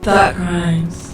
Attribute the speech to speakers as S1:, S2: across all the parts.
S1: Thought crimes.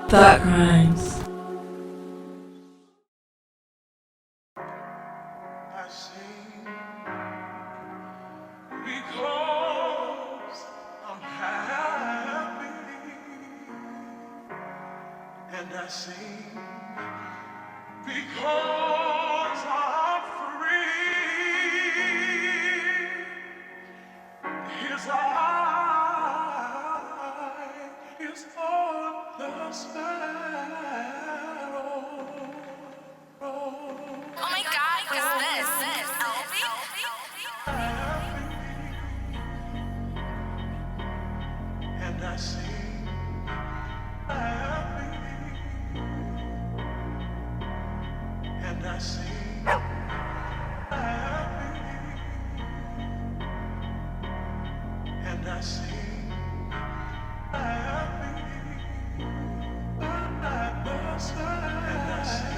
S1: Thought crimes.
S2: I sing because I'm happy, and I sing because I'm free. His eye is on the sparrow.
S3: Oh my God, who's this? Elvie?
S2: And I sing happy, and I sing happy, and I sing happy, and I sing.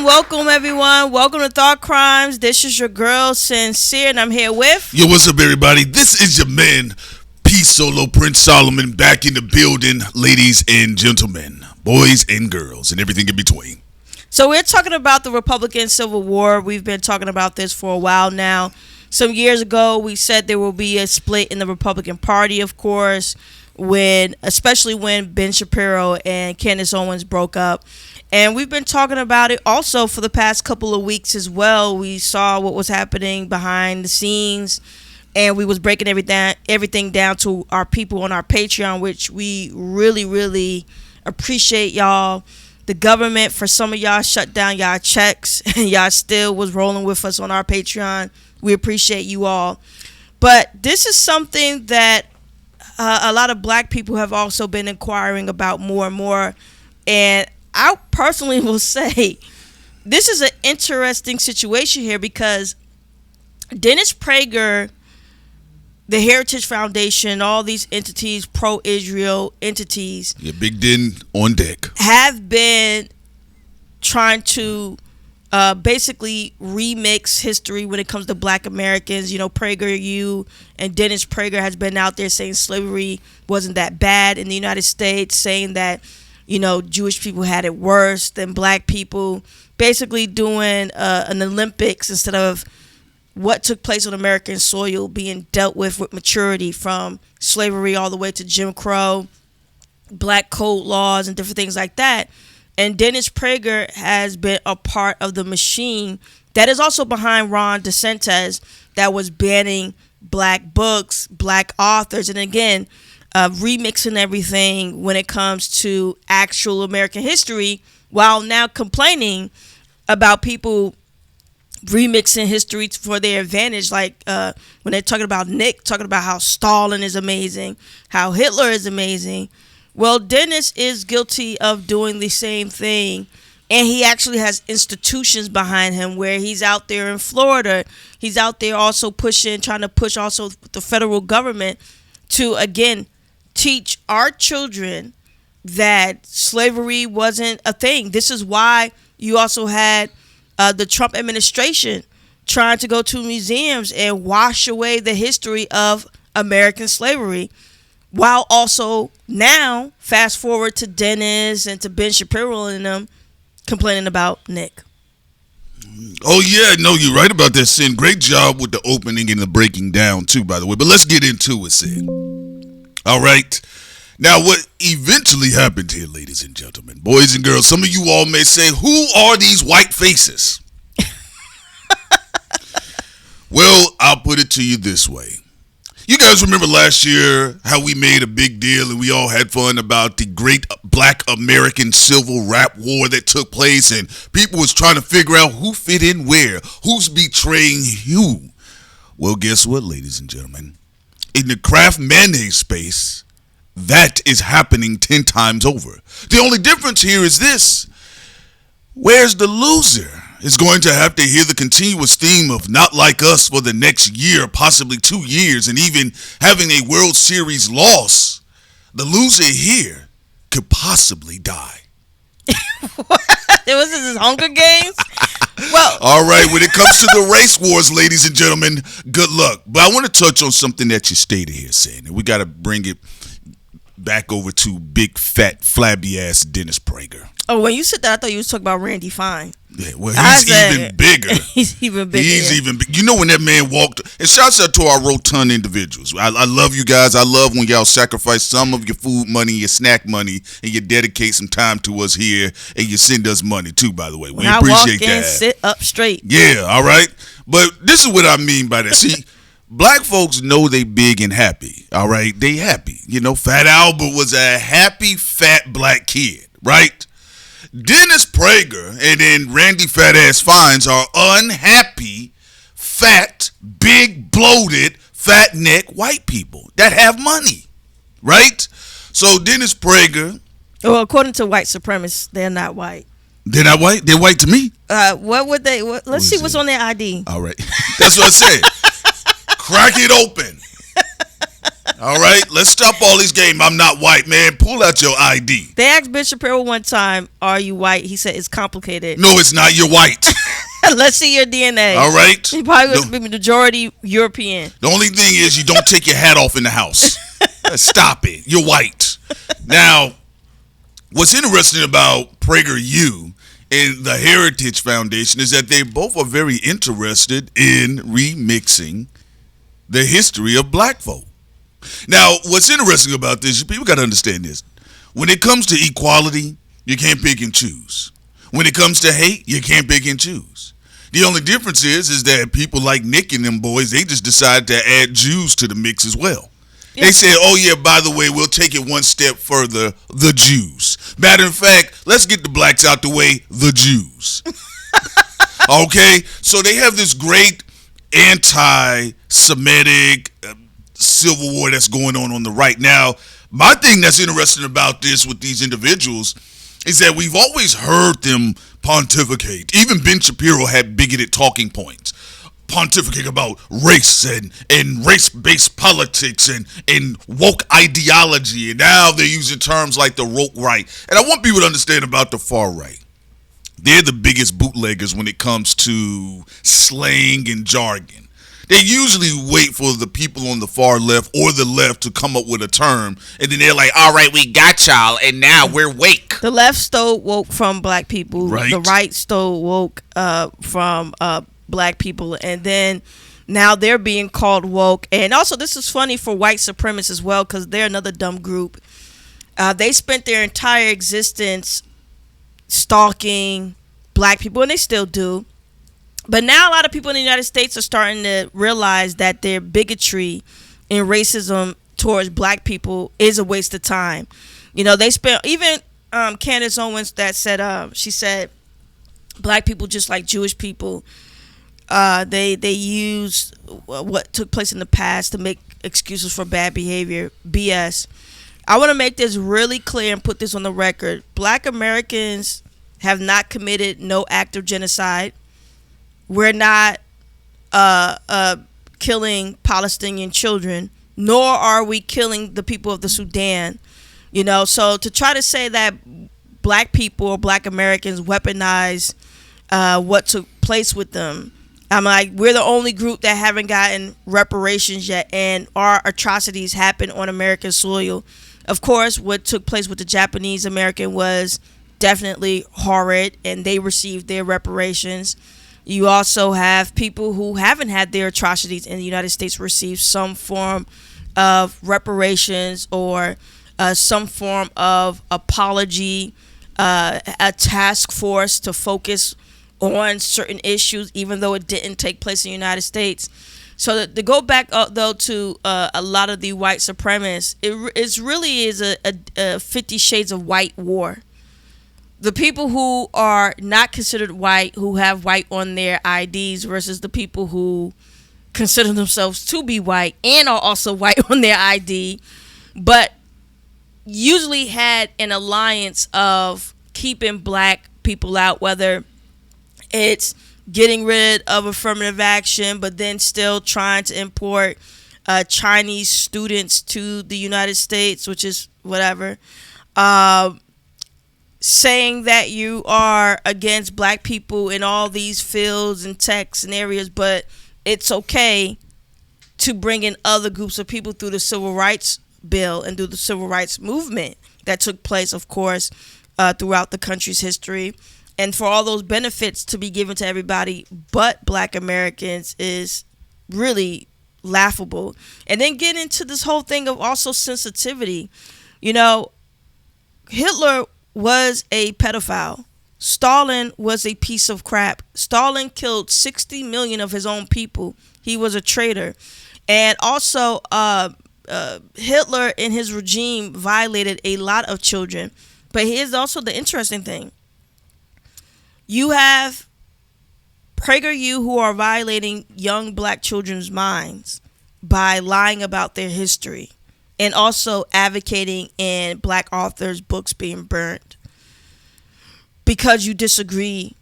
S4: Welcome, everyone. Welcome to Thought Crimes. This is your girl, Sincere, and I'm here with...
S5: Yo, what's up, everybody? This is your man, Peace Solo Prince Solomon, back in the building, ladies and gentlemen, boys and girls, and everything in between.
S4: So we're talking about the Republican Civil War. We've been talking about this for a while now. Some years ago, we said there will be a split in the Republican Party, of course, especially when Ben Shapiro and Candace Owens broke up. And we've been talking about it also for the past couple of weeks as well. We saw what was happening behind the scenes, and we was breaking everything down to our people on our Patreon, which we really Appreciate y'all. The government, for some of y'all, shut down y'all checks and y'all still was rolling with us on our Patreon. We appreciate you all. But this is something that a lot of black people have also been inquiring about more and more. And I personally will say this is an interesting situation here because Dennis Prager, the Heritage Foundation, all these entities, pro-Israel entities,
S5: Big Den on deck,
S4: have been trying to basically remix history when it comes to black Americans. You know, PragerU and Dennis Prager has been out there saying slavery wasn't that bad in the United States, saying that, you know, Jewish people had it worse than black people, basically doing an Olympics instead of what took place on American soil being dealt with maturity, from slavery all the way to Jim Crow, black code laws, and different things like that. And Dennis Prager has been a part of the machine that is also behind Ron DeSantis, that was banning black books, black authors, and again, remixing everything when it comes to actual American history, while now complaining about people remixing history for their advantage, like when they're talking about Nick, talking about how Stalin is amazing, how Hitler is amazing. Well, Dennis is guilty of doing the same thing, and he actually has institutions behind him where he's out there in Florida. He's out there also trying to push also the federal government to, again, teach our children that slavery wasn't a thing. This is why you also had the Trump administration trying to go to museums and wash away the history of American slavery, while also now, fast forward to Dennis and to Ben Shapiro and them complaining about Nick.
S5: Oh, yeah, no, you're right about that, Sin. Great job with the opening and the breaking down, too, by the way. But let's get into it, Sin. All right. Now, what eventually happened here, ladies and gentlemen, boys and girls, some of you all may say, who are these white faces? Well, I'll put it to you this way. You guys remember last year how we made a big deal and we all had fun about the great black American civil rap war that took place, and people was trying to figure out who fit in where, who's betraying who. Well, guess what, ladies and gentlemen? In the craft mayonnaise space, that is happening 10 times over. The only difference here is this. Where's the loser? Is going to have to hear the continuous theme of not like us for the next year, possibly 2 years, and even having a World Series loss. The loser here could possibly die.
S4: It was this Hunger Games? Well,
S5: all right, when it comes to the race wars, ladies and gentlemen, good luck. But I want to touch on something that you stated here, saying, and we got to bring it back over to big, fat, flabby ass Dennis Prager.
S4: Oh, when you said that, I thought you was talking about Randy Fine.
S5: Yeah, well, he's even bigger.
S4: He's even bigger.
S5: He's even big. You know, when that man walked, and shouts out to our rotund individuals. I love you guys. I love when y'all sacrifice some of your food money, your snack money, and you dedicate some time to us here, and you send us money too, by the way. We appreciate that.
S4: Sit up straight.
S5: Yeah, all right. But this is what I mean by that. See, black folks know they big and happy, all right? They happy. You know, Fat Albert was a happy, fat black kid, right? Dennis Prager and then Randy Fat Ass Fines are unhappy, fat, big, bloated, fat neck white people that have money, right? So Dennis Prager.
S4: Well, according to white supremacists, they're not white.
S5: They're not white? They're white to me?
S4: What would they? Let's see what's on their ID.
S5: All right. That's what I said. Crack it open. All right, let's stop all these games. I'm not white, man. Pull out your ID.
S4: They asked Ben Shapiro one time, "Are you white?" He said, "It's complicated."
S5: No, it's not. You're white.
S4: Let's see your DNA.
S5: All right.
S4: He probably was the majority European.
S5: The only thing is you don't take your hat off in the house. Stop it. You're white. Now, what's interesting about PragerU and the Heritage Foundation is that they both are very interested in remixing the history of black folk. Now, what's interesting about this, people got to understand this. When it comes to equality, you can't pick and choose. When it comes to hate, you can't pick and choose. The only difference is that people like Nick and them boys, they just decided to add Jews to the mix as well. They said, oh, yeah, by the way, we'll take it one step further, the Jews. Matter of fact, let's get the blacks out the way, the Jews. Okay? So they have this great anti-Semitic civil war that's going on the right now. My thing that's interesting about this with these individuals is that we've always heard them pontificate. Even Ben Shapiro had bigoted talking points, pontificating about race and race-based politics and woke ideology. And now they're using terms like the woke right. And I want people to understand about the far right. They're the biggest bootleggers when it comes to slang and jargon. They usually wait for the people on the far left or the left to come up with a term, and then they're like, all right, we got y'all, and now we're wake.
S4: The left stole woke from black people.
S5: Right.
S4: The right stole woke from black people. And then now they're being called woke. And also, this is funny for white supremacists as well, because they're another dumb group. They spent their entire existence stalking black people, and they still do. But now a lot of people in the United States are starting to realize that their bigotry and racism towards black people is a waste of time. You know, they spent, even Candace Owens that said, she said, black people just like Jewish people, they use what took place in the past to make excuses for bad behavior. BS. I want to make this really clear and put this on the record. Black Americans have not committed no act of genocide. We're not killing Palestinian children, nor are we killing the people of the Sudan. You know, so to try to say that black people or black Americans weaponize what took place with them, I'm like, we're the only group that haven't gotten reparations yet, and our atrocities happen on American soil. Of course, what took place with the Japanese American was definitely horrid, and they received their reparations. You also have people who haven't had their atrocities in the United States receive some form of reparations or some form of apology, a task force to focus on certain issues, even though it didn't take place in the United States. So to go back though to a lot of the white supremacists, it really is a 50 Shades of White war. The people who are not considered white, who have white on their IDs, versus the people who consider themselves to be white and are also white on their ID, but usually had an alliance of keeping black people out, whether it's getting rid of affirmative action, but then still trying to import Chinese students to the United States, which is whatever. Saying that you are against black people in all these fields and techs and areas, but it's okay to bring in other groups of people through the civil rights bill and through the civil rights movement that took place, of course, throughout the country's history. And for all those benefits to be given to everybody but black Americans is really laughable. And then get into this whole thing of also sensitivity. You know, Hitler was a pedophile. Stalin was a piece of crap. Stalin killed 60 million of his own people. He was a traitor. And also, Hitler and his regime violated a lot of children. But here's also the interesting thing. You have PragerU who are violating young black children's minds by lying about their history and also advocating in black authors' books being burnt because you disagree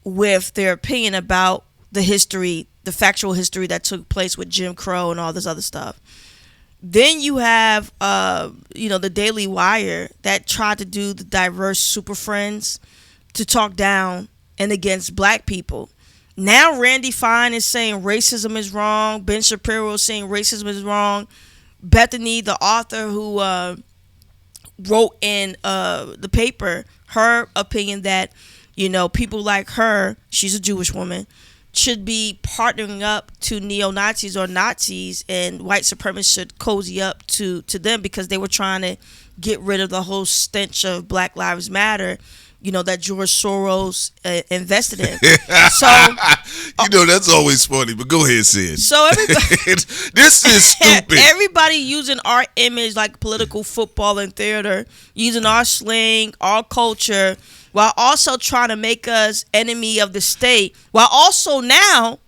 S4: with their opinion about the history, the factual history that took place with Jim Crow and all this other stuff. Then you have, the Daily Wire that tried to do the diverse Super Friends to talk down and against black people. Now Randy Fine is saying racism is wrong. Ben Shapiro is saying racism is wrong. Bethany, the author who wrote in the paper, her opinion that, people like her, she's a Jewish woman, should be partnering up to neo-Nazis or Nazis, and white supremacists should cozy up to them because they were trying to get rid of the whole stench of Black Lives Matter. that George Soros invested in. So
S5: that's always funny. But go ahead, Sid.
S4: So everybody,
S5: this is stupid.
S4: Everybody using our image, like political, football, and theater, using our slang, our culture, while also trying to make us enemy of the state. While also now,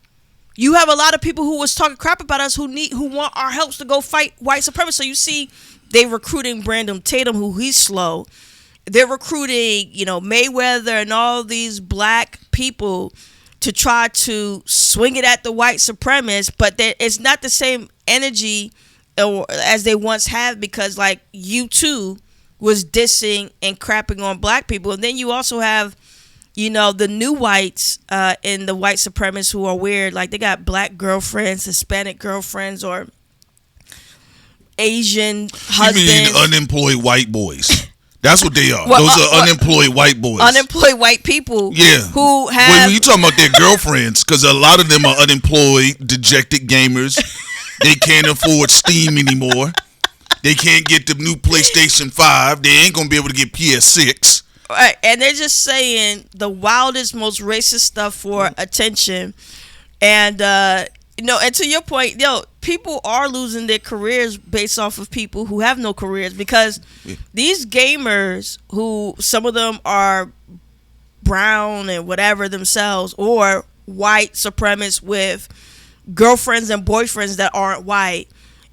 S4: you have a lot of people who was talking crap about us who want our helps to go fight white supremacy. So you see, they recruiting Brandon Tatum, who he's slow. They're recruiting, Mayweather and all these black people to try to swing it at the white supremacists, but it's not the same energy as they once had, because like U2 was dissing and crapping on black people. And then you also have, the new whites and the white supremacists who are weird. Like they got black girlfriends, Hispanic girlfriends, or Asian husbands.
S5: You mean unemployed white boys? That's what they are. Those are unemployed white boys.
S4: Unemployed white people.
S5: Yeah.
S4: Who have...
S5: When you talking about their girlfriends, because a lot of them are unemployed, dejected gamers. They can't afford Steam anymore. They can't get the new PlayStation 5. They ain't going to be able to get PS6.
S4: Right. And they're just saying the wildest, most racist stuff for attention. And, and to your point, people are losing their careers based off of people who have no careers, because these gamers, who some of them are brown and whatever themselves, or white supremacists with girlfriends and boyfriends that aren't white,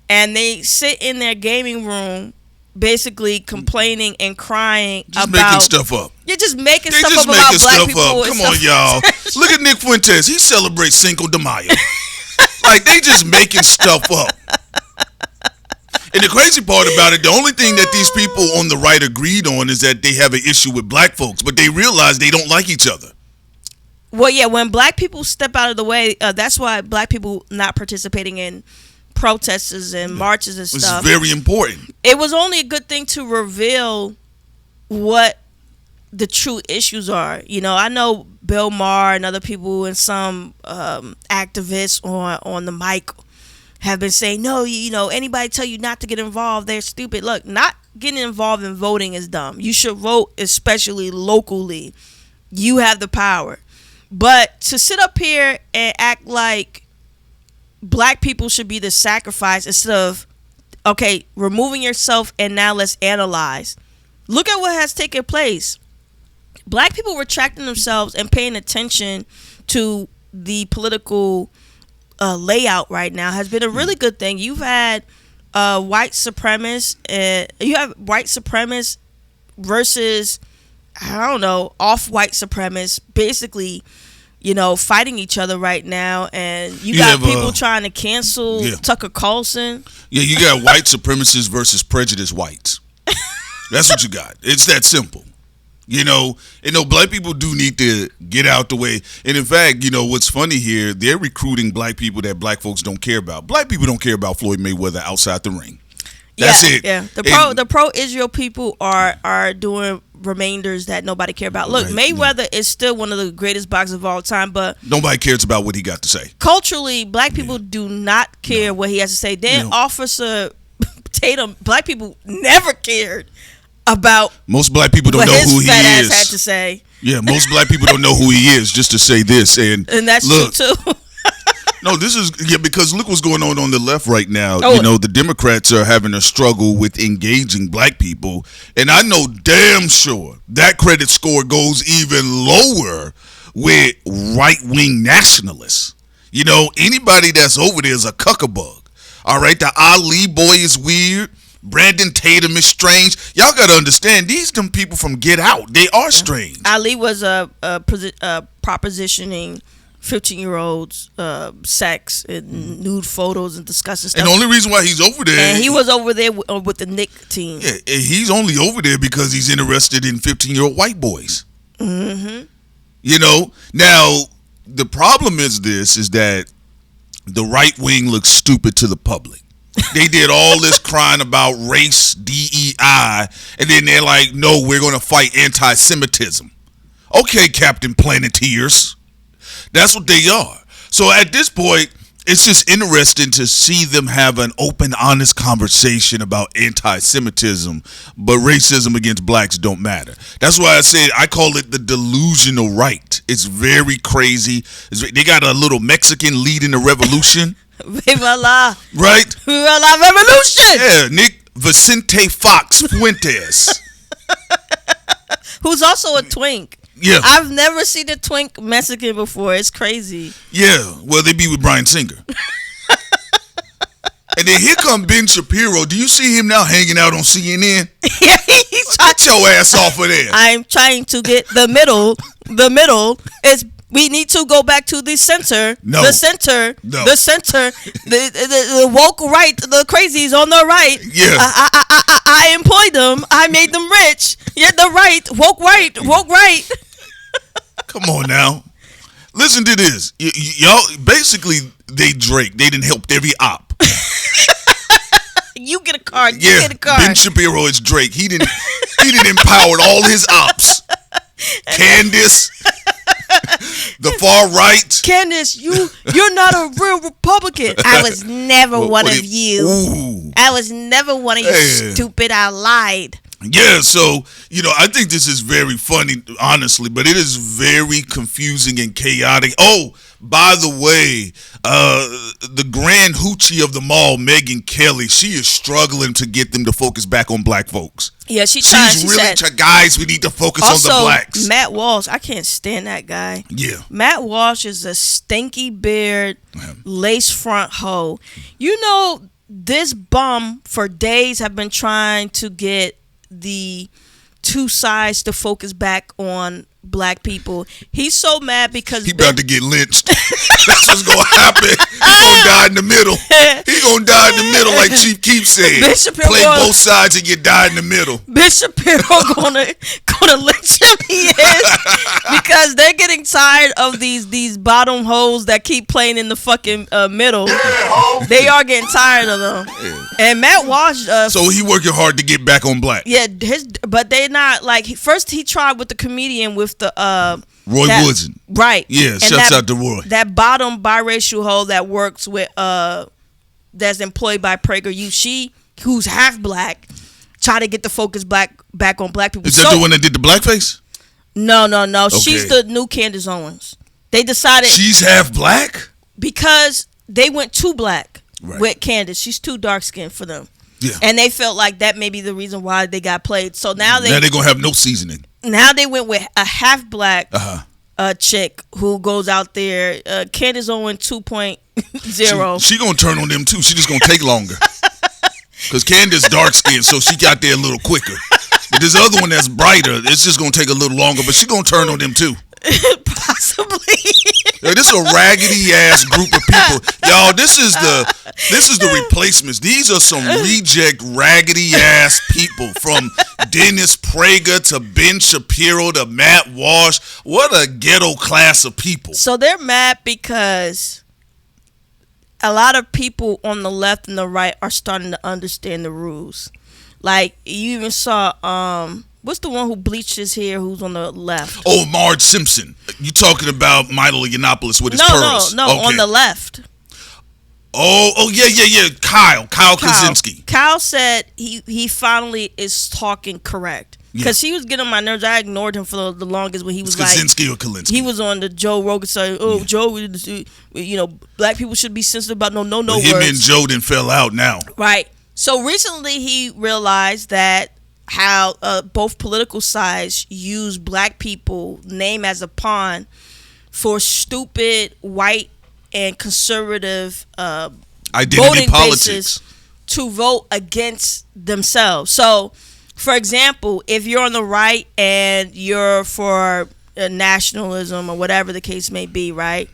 S4: and they sit in their gaming room basically complaining and crying
S5: just
S4: about
S5: making stuff up.
S4: You're just making stuff up about black people.
S5: Come on, y'all. Look at Nick Fuentes. He celebrates Cinco de Mayo. Like, they just making stuff up. And the crazy part about it, the only thing that these people on the right agreed on is that they have an issue with black folks, but they realize they don't like each other.
S4: Well, yeah, when black people step out of the way, that's why black people not participating in protests and marches and stuff.
S5: It's very important.
S4: It was only a good thing to reveal what the true issues are. I know Bill Maher and other people and some activists on the mic have been saying, no, anybody tell you not to get involved, they're stupid. Look, not getting involved in voting is dumb. You should vote, especially locally. You have the power. But to sit up here and act like black people should be the sacrifice instead of, okay, removing yourself and now let's analyze. Look at what has taken place. Black people retracting themselves and paying attention to the political layout right now has been a really good thing. You've had white supremacists. You have white supremacists versus, I don't know, off-white supremacists, basically, fighting each other right now. And you got people trying to cancel Tucker Carlson.
S5: Yeah, you got white supremacists versus prejudiced whites. That's what you got. It's that simple. Black people do need to get out the way. And in fact, what's funny here, they're recruiting black people that black folks don't care about. Black people don't care about Floyd Mayweather outside the ring. That's it.
S4: Yeah. The pro-Israel people are doing remainders that nobody care about. Look, right, Mayweather is still one of the greatest boxers of all time, but
S5: nobody cares about what he got to say.
S4: Culturally, black people do not care what he has to say. Then Officer Tatum, black people never cared about
S5: most black people don't know who he is.
S4: Had to say.
S5: Yeah, most black people don't know who he is, just to say this. And
S4: that's
S5: look,
S4: true too.
S5: No, this is because look what's going on the left right now. The Democrats are having a struggle with engaging black people, and I know damn sure that credit score goes even lower with right-wing nationalists. Anybody that's over there is a cuckabug. All right, the Ali boy is weird. Brandon Tatum is strange. Y'all got to understand, them people from Get Out, they are strange.
S4: Ali was propositioning 15-year-olds sex and nude photos and disgusting stuff.
S5: And the only reason why he's over there...
S4: And he was over there with the Nick team.
S5: Yeah, and he's only over there because he's interested in 15-year-old white boys.
S4: Mm-hmm.
S5: Now, the problem is that the right wing looks stupid to the public. They did all this crying about race, DEI, and then they're like, no, we're going to fight anti-Semitism. Okay, Captain Planeteers. That's what they are. So at this point, it's just interesting to see them have an open, honest conversation about anti-Semitism, but racism against blacks don't matter. That's why I said I call it the delusional right. It's very crazy. They got a little Mexican leading the revolution.
S4: Viva la,
S5: right?
S4: Viva la revolution.
S5: Yeah, Nick Vicente Fox Fuentes.
S4: Who's also a twink.
S5: Yeah.
S4: I've never seen a twink Mexican before. It's crazy.
S5: Yeah, well, they be with Bryan Singer. And then here come Ben Shapiro. Do you see him now hanging out on CNN?
S4: Yeah, he's trying.
S5: Get your ass off of there.
S4: I'm trying to get the middle. The middle is we need to go back to the center.
S5: No.
S4: The center.
S5: No.
S4: The center. The woke right. The crazies on the right.
S5: Yeah.
S4: I employed them. I made them rich. Yeah, the right. Woke right. Woke right.
S5: Come on now. Listen to this. Y'all, basically, they Drake. They done helped every op.
S4: You get a card. You
S5: Yeah,
S4: get a card.
S5: Ben Shapiro is Drake. He didn't empowered all his ops. Candace, the far right.
S4: Candace, you're not a real Republican. I was never one of you.
S5: Ooh.
S4: I was never one of you, stupid. I lied.
S5: Yeah, so, I think this is very funny, honestly, but it is very confusing and chaotic. Oh, by the way, the grand hoochie of them all, Megyn Kelly, she is struggling to get them to focus back on black folks.
S4: Yeah, she's
S5: really guys, we need to focus on the blacks.
S4: Matt Walsh, I can't stand that guy.
S5: Yeah.
S4: Matt Walsh is a stinky beard, lace front hoe. This bum for days have been trying to get the two sides to focus back on black people. He's so mad because
S5: he about to get lynched. That's what's gonna happen. He gonna die in the middle. He gonna die in the middle, like Chief Keef said. Play both sides and you die in the middle.
S4: Bishop Shapiro gonna lynch him. He is, because they're getting tired of these bottom hoes that keep playing in the fucking middle. They are getting tired of them. Yeah. And Matt Walsh.
S5: So he working hard to get back on black.
S4: Yeah, but they're not like. First he tried with the comedian with the
S5: Roy Woodson.
S4: Right.
S5: Yeah,
S4: and
S5: shouts out to Roy.
S4: That bottom biracial hoe that works with that's employed by PragerU. Who's half black, try to get the focus back on black people.
S5: Is that the one that did the blackface?
S4: No.
S5: Okay.
S4: She's the new Candace Owens. They decided
S5: she's half black
S4: because they went too black with Candace. She's too dark skinned for them.
S5: Yeah.
S4: And they felt like that may be the reason why they got played. So now they're
S5: gonna have no seasoning.
S4: Now they went with a half black chick who goes out there. Candace Owens 2.0.
S5: She gonna turn on them too. She just gonna take longer. Cause Candace dark skinned, so she got there a little quicker. But this other one that's brighter, it's just gonna take a little longer. But she gonna turn on them too.
S4: Possibly.
S5: Yeah, this is a raggedy ass group of people, y'all. This is the replacements. These are some reject raggedy ass people, from Dennis Prager to Ben Shapiro to Matt Walsh. What a ghetto class of people.
S4: So they're mad because a lot of people on the left and the right are starting to understand the rules. Like, you even saw what's the one who bleached his hair who's on the left?
S5: Oh, Marge Simpson. You talking about Milo Yiannopoulos with his pearls?
S4: No, okay. On the left.
S5: Oh, yeah. Kyle Kaczynski.
S4: Kyle said he finally is talking correct. Because he was getting on my nerves. I ignored him for the longest when he was
S5: Kaczynski or Kalinski.
S4: He was on the Joe Rogan side. Joe, black people should be sensitive about no words.
S5: Him and Joe then fell out now.
S4: Right. So recently he realized that how both political sides use black people name as a pawn for stupid white and conservative
S5: identity
S4: voting
S5: politics
S4: bases to vote against themselves. So, for example, if you're on the right and you're for nationalism or whatever the case may be, right?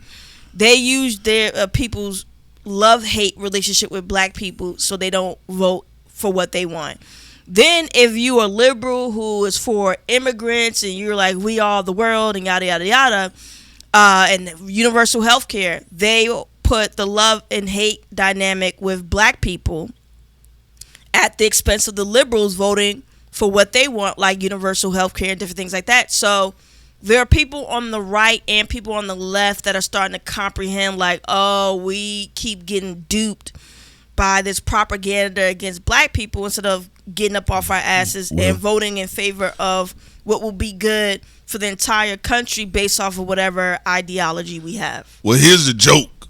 S4: They use their people's love-hate relationship with black people so they don't vote for what they want. Then if you are liberal who is for immigrants and you're like, we are the world and yada, yada, yada, and universal health care, they put the love and hate dynamic with black people at the expense of the liberals voting for what they want, like universal health care and different things like that. So there are people on the right and people on the left that are starting to comprehend, like, oh, we keep getting duped by this propaganda against black people instead of getting up off our asses and voting in favor of what will be good for the entire country based off of whatever ideology we have.
S5: Well, here's the joke.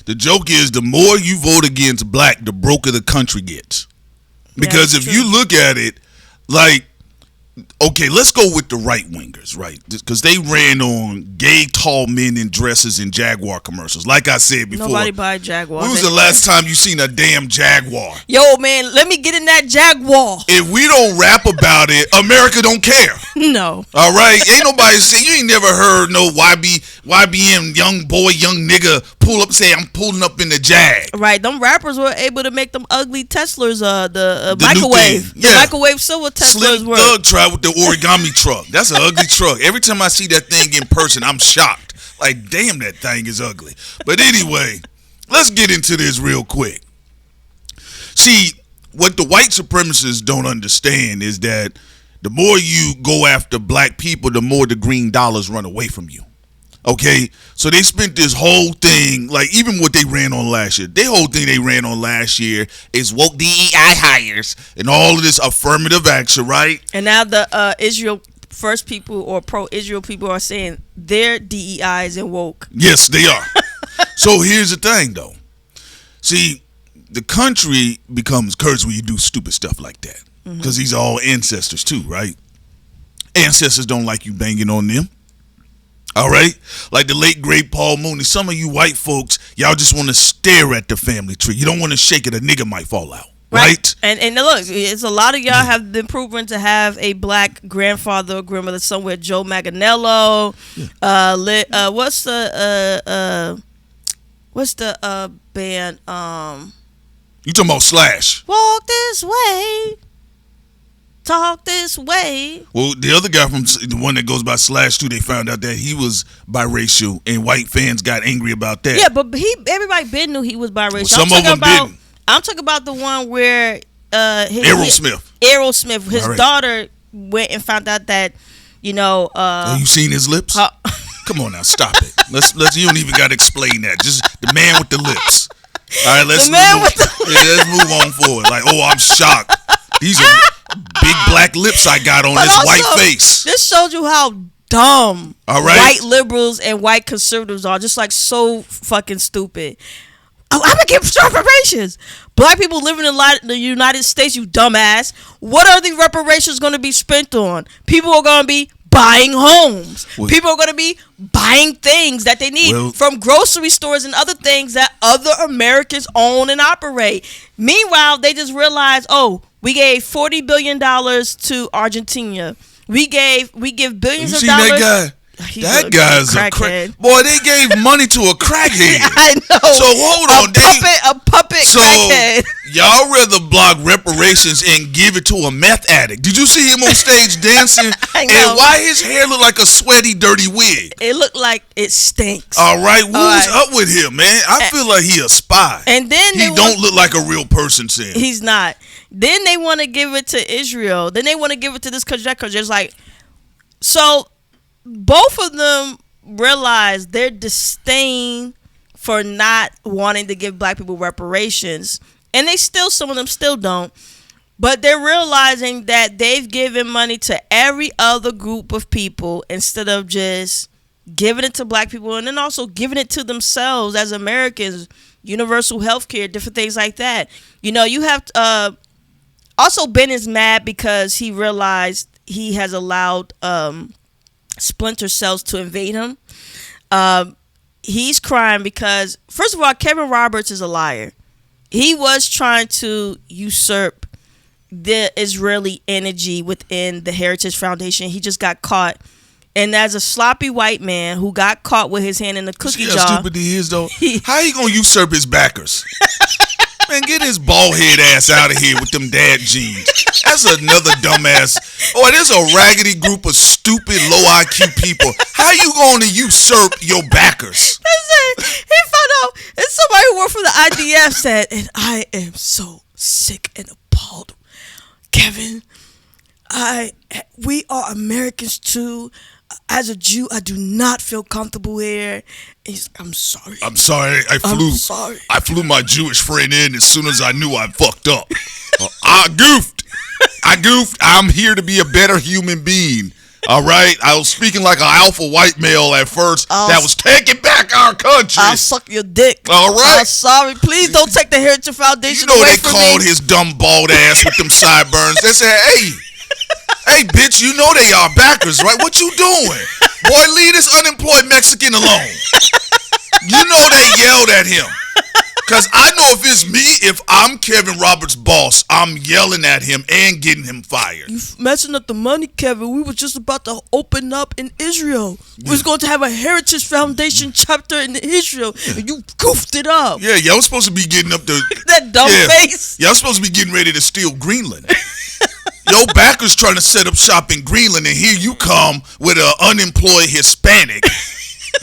S5: The joke is the more you vote against black, the broker the country gets. Because if you look at it, like, okay, let's go with the right wingers, right? Because they ran on gay tall men in dresses in Jaguar commercials. Like I said before,
S4: nobody buy Jaguars.
S5: When was the last time you seen a damn Jaguar?
S4: Yo, man, let me get in that Jaguar.
S5: If we don't rap about it, America don't care.
S4: No.
S5: All right? Ain't nobody saying, you ain't never heard no YBM young boy, young nigga pull up, say, I'm pulling up in the Jag.
S4: Right, them rappers were able to make them ugly Teslas, the microwave.
S5: Yeah.
S4: The microwave silver Teslas
S5: Slim
S4: were.
S5: Thug tried with the origami truck. That's an ugly truck. Every time I see that thing in person, I'm shocked. Like, damn, that thing is ugly. But anyway, let's get into this real quick. See, what the white supremacists don't understand is that the more you go after black people, the more the green dollars run away from you. Okay, so they spent this whole thing, like even what they ran on last year, their whole thing they ran on last year is woke DEI hires and all of this affirmative action, right?
S4: And now the Israel first people or pro-Israel people are saying their DEI is in woke.
S5: Yes, they are. So here's the thing, though. See, the country becomes cursed when you do stupid stuff like that. Because these are all ancestors too, right? Ancestors don't like you banging on them. All right? Like the late, great Paul Mooney. Some of you white folks, y'all just want to stare at the family tree. You don't want to shake it. A nigga might fall out. Right?
S4: And look, it's a lot of y'all have been proven to have a black grandfather or grandmother somewhere. Joe Manganiello. Yeah. What's the band?
S5: You talking about Slash?
S4: Walk this way. Talk this way.
S5: Well, the other guy from the one that goes by Slash too, they found out that he was biracial, and white fans got angry about that.
S4: Yeah, but everybody been knew he was biracial.
S5: Well, some of them didn't.
S4: I'm talking about the one where
S5: Aerosmith.
S4: His daughter went and found out that, you know.
S5: Have you seen his lips? Come on now, stop it. Let's. You don't even got to explain that. Just the man with the lips. All right, let's move on forward. Like, oh, I'm shocked. These are big black lips I got on this white face.
S4: This shows you how dumb white liberals and white conservatives are. Just like so fucking stupid. I'm gonna give reparations. Black people living in the United States, you dumbass. What are the reparations going to be spent on? People are going to be buying homes. People are going to be buying things that they need from grocery stores and other things that other Americans own and operate. Meanwhile, they just realized, oh, we gave $40 billion to Argentina. We give billions of dollars.
S5: That guy? That guy's a crackhead. Boy, they gave money to a crackhead.
S4: I know.
S5: So hold on.
S4: A puppet crackhead.
S5: Y'all rather block reparations and give it to a meth addict. Did you see him on stage dancing?
S4: I know.
S5: And why his hair look like a sweaty, dirty wig?
S4: It looked like it stinks.
S5: All right. What's up with him, man? I feel like he a spy.
S4: And then
S5: he don't look like a real person, Sam.
S4: He's not. Then they want to give it to Israel. Then they want to give it to this country, that country. It's like, so both of them realize their disdain for not wanting to give black people reparations, and some of them still don't, but they're realizing that they've given money to every other group of people instead of just giving it to black people, and then also giving it to themselves as Americans, universal health care, different things like that. You know, you have also Ben is mad because he realized he has allowed splinter cells to invade him. He's crying because, first of all, Kevin Roberts is a liar. He was trying to usurp the Israeli energy within the Heritage Foundation. He just got caught. And as a sloppy white man who got caught with his hand in the cookie jar.
S5: See how stupid he is, though? How he gonna usurp his backers? Man, get his bald head ass out of here with them dad jeans. That's another dumbass. Oh, there's a raggedy group of stupid, low IQ people. How you going to usurp your backers?
S4: That's it. He found out. And somebody who worked for the IDF said, and I am so sick and appalled. Kevin, we are Americans too. as a Jew, I do not feel comfortable here. I'm sorry.
S5: I'm sorry.
S4: I'm sorry.
S5: I flew my Jewish friend in as soon as I knew I fucked up. I goofed. I'm here to be a better human being. All right? I was speaking like an alpha white male at first that was taking back our country.
S4: I'll suck your dick.
S5: All right?
S4: I'm sorry. Please don't take the Heritage Foundation
S5: You know
S4: away
S5: they
S4: from
S5: called
S4: me.
S5: his dumb bald ass with them sideburns. They said, hey, bitch, you know they are backers, right? What you doing? Boy, leave this unemployed Mexican alone. You know they yelled at him. Because I know if it's me, if I'm Kevin Roberts' boss, I'm yelling at him and getting him fired.
S4: You messing up the money, Kevin. We were just about to open up in Israel. We was going to have a Heritage Foundation chapter in Israel, and you goofed it up.
S5: Yeah, y'all was supposed to be getting up to...
S4: That dumb face.
S5: Y'all supposed to be getting ready to steal Greenland. Your backers trying to set up shop in Greenland, and here you come with an unemployed Hispanic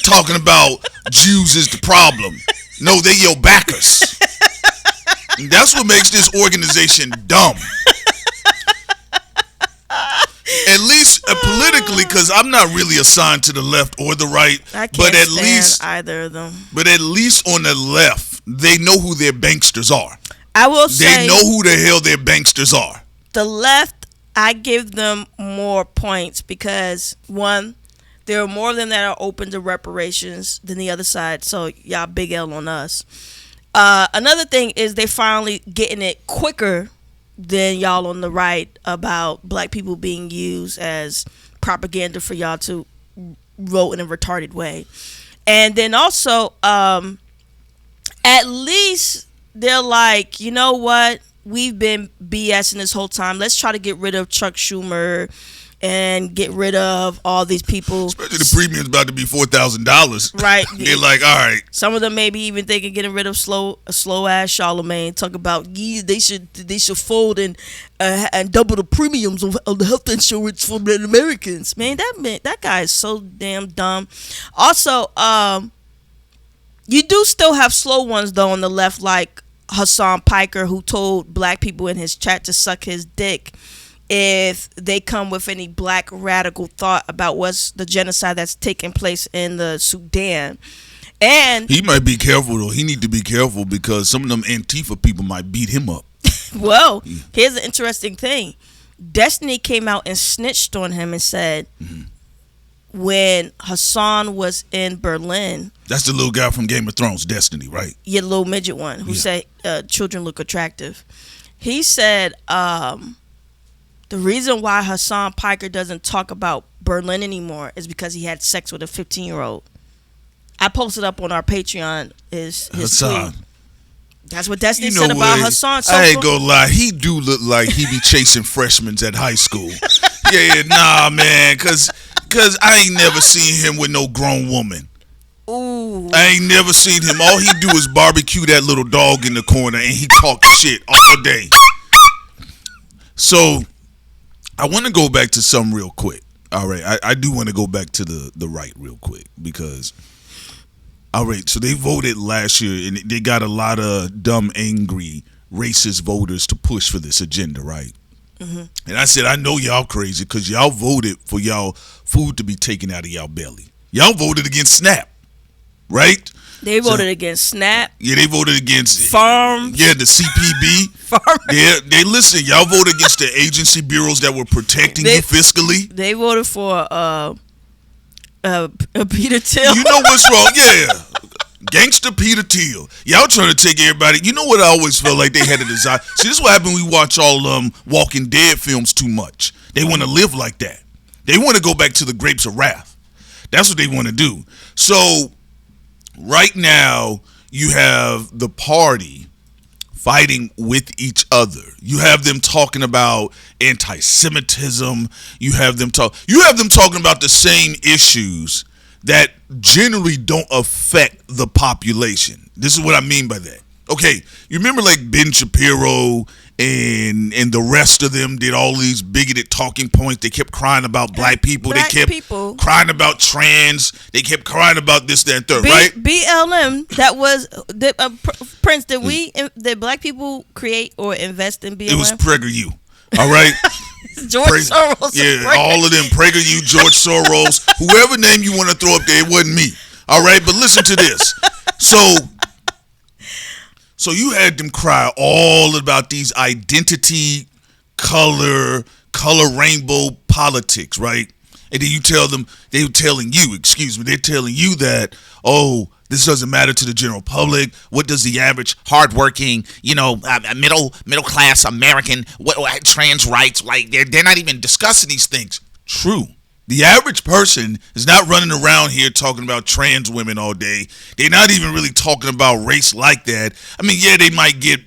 S5: talking about Jews is the problem. No, they your backers. And that's what makes this organization dumb. At least politically, because I'm not really assigned to the left or the right.
S4: I can't
S5: but at
S4: stand
S5: least
S4: either of them.
S5: But at least on the left, they know who their banksters are.
S4: I will say
S5: they know who the hell their banksters are.
S4: The left, I give them more points because one, there are more of them that are open to reparations than the other side. So y'all big L on us. Another thing is they finally getting it quicker than y'all on the right about black people being used as propaganda for y'all to vote in a retarded way. And then also, at least they're like, you know what? We've been BSing this whole time. Let's try to get rid of Chuck Schumer and get rid of all these people.
S5: Especially the premium's about to be $4,000.
S4: Right.
S5: They're like, all right.
S4: Some of them maybe even thinking getting rid of slow ass Charlemagne. Talk about they should fold and double the premiums of the health insurance for the Americans. Man, that guy is so damn dumb. Also, you do still have slow ones though on the left, like Hassan Piker, who told black people in his chat to suck his dick if they come with any black radical thought about what's the genocide that's taking place in the Sudan. And
S5: he might be careful though. He need to be careful because some of them Antifa people might beat him up.
S4: Well, here's an interesting thing. Destiny came out and snitched on him and said when Hassan was in Berlin.
S5: That's the little guy from Game of Thrones, Destiny, right?
S4: Yeah, little midget one who said children look attractive. He said the reason why Hassan Piker doesn't talk about Berlin anymore is because he had sex with a 15-year-old. I posted up on our Patreon his
S5: Hassan.
S4: tweet. That's what Destiny said about Hassan. So
S5: I ain't gonna lie, he do look like he be chasing freshmen at high school. Nah, man, cause I ain't never seen him with no grown woman.
S4: Ooh.
S5: I ain't never seen him. All he do is barbecue that little dog in the corner, and he talk shit all day. So I want to go back to something real quick. All right, I do want to go back to the right real quick because, all right, so they voted last year and they got a lot of dumb, angry, racist voters to push for this agenda, right? Mm-hmm. And I said, I know y'all crazy because y'all voted for y'all food to be taken out of y'all belly. Y'all voted against SNAP, right?
S4: They voted against SNAP.
S5: Yeah, they voted against
S4: farms.
S5: Yeah, the CPB.
S4: Farmers.
S5: They listen. Y'all voted against the agency bureaus that were protecting you fiscally.
S4: They voted for Peter Thiel.
S5: You know what's wrong? Yeah, gangster Peter Thiel. Y'all trying to take everybody. You know what? I always felt like they had a desire. See, this is what happened when we watch all Walking Dead films too much. They want to live like that. They want to go back to the grapes of wrath. That's what they want to do. So right now, you have the party fighting with each other. You have them talking about anti-Semitism. You have them talking about the same issues that generally don't affect the population. This is what I mean by that. Okay, you remember like Ben Shapiro and the rest of them did all these bigoted talking points. They kept crying about black people. They kept crying about trans. They kept crying about this, that, and third, right?
S4: BLM, that was, Prince, did black people create or invest in BLM?
S5: It was PragerU. All right.
S4: George Soros.
S5: Yeah, all of them. PragerU, George Soros, whoever name you want to throw up there, it wasn't me. All right, but listen to this. So you had them cry all about these identity, color rainbow politics, right? And then you tell them, they're telling you that, oh, this doesn't matter to the general public. What does the average hardworking, middle class American, what trans rights, like they're not even discussing these things. True. The average person is not running around here talking about trans women all day. They're not even really talking about race like that. I mean, yeah, they might get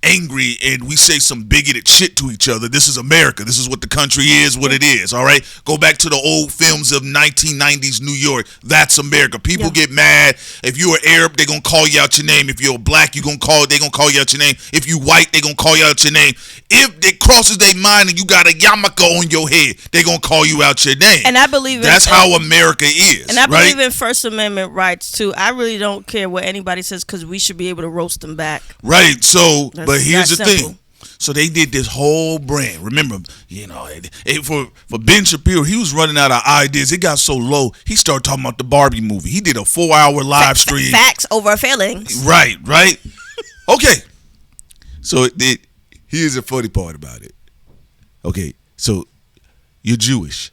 S5: angry and we say some bigoted shit to each other. This is America. This is what the country is, what it is. All right. Go back to the old films of 1990s New York. That's America. People get mad. If you're Arab, they're gonna call you out your name. If you're black, they're gonna call you out your name. If you white, they're gonna call you out your name. If it crosses their mind and you got a yarmulke on your head, they're gonna call you out your name.
S4: And I believe
S5: that's how America is.
S4: And I believe in First Amendment rights too. I really don't care what anybody says because we should be able to roast them back.
S5: Right. So but here's the thing. So they did this whole brand. Remember, for Ben Shapiro, he was running out of ideas. It got so low, he started talking about the Barbie movie. He did a 4-hour live stream.
S4: Facts over feelings.
S5: Right. Okay. So here's the funny part about it. Okay, so you're Jewish.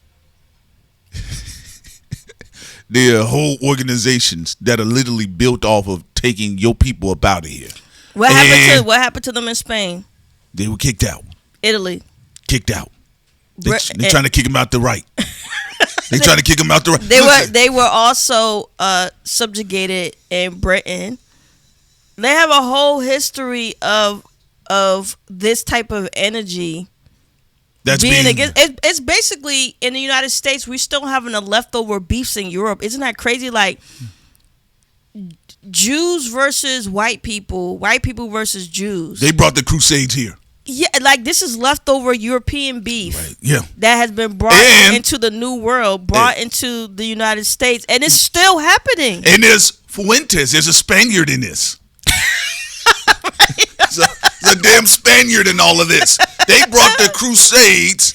S5: There are whole organizations that are literally built off of taking your people up out of here.
S4: What happened to them in Spain?
S5: They were kicked out.
S4: Italy.
S5: Kicked out. They're trying to kick them out the right. They're trying to kick them out the right.
S4: They were also subjugated in Britain. They have a whole history of this type of energy.
S5: That's
S4: being against. It's basically in the United States. We're still having the leftover beefs in Europe. Isn't that crazy? Like Jews versus white people versus Jews.
S5: They brought the Crusades here.
S4: Yeah, like this is leftover European beef.
S5: Right. Yeah.
S4: That has been brought into the New World, into the United States, and it's still happening.
S5: And there's Fuentes. There's a Spaniard in this. There's a damn Spaniard in all of this. They brought the Crusades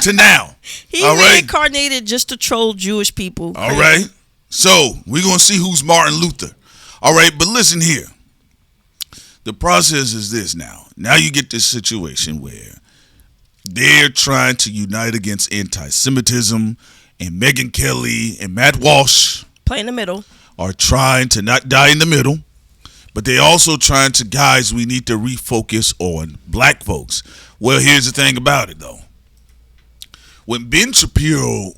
S5: to now.
S4: He reincarnated just to troll Jewish people.
S5: All right. So we're going to see who's Martin Luther. All right. But listen here. The process is this now. Now you get this situation where they're trying to unite against anti-Semitism, and Megyn Kelly and Matt Walsh
S4: play in the middle.
S5: Are trying to not die in the middle. But they also trying to, guys, we need to refocus on black folks. Well, here's the thing about it, though. When Ben Shapiro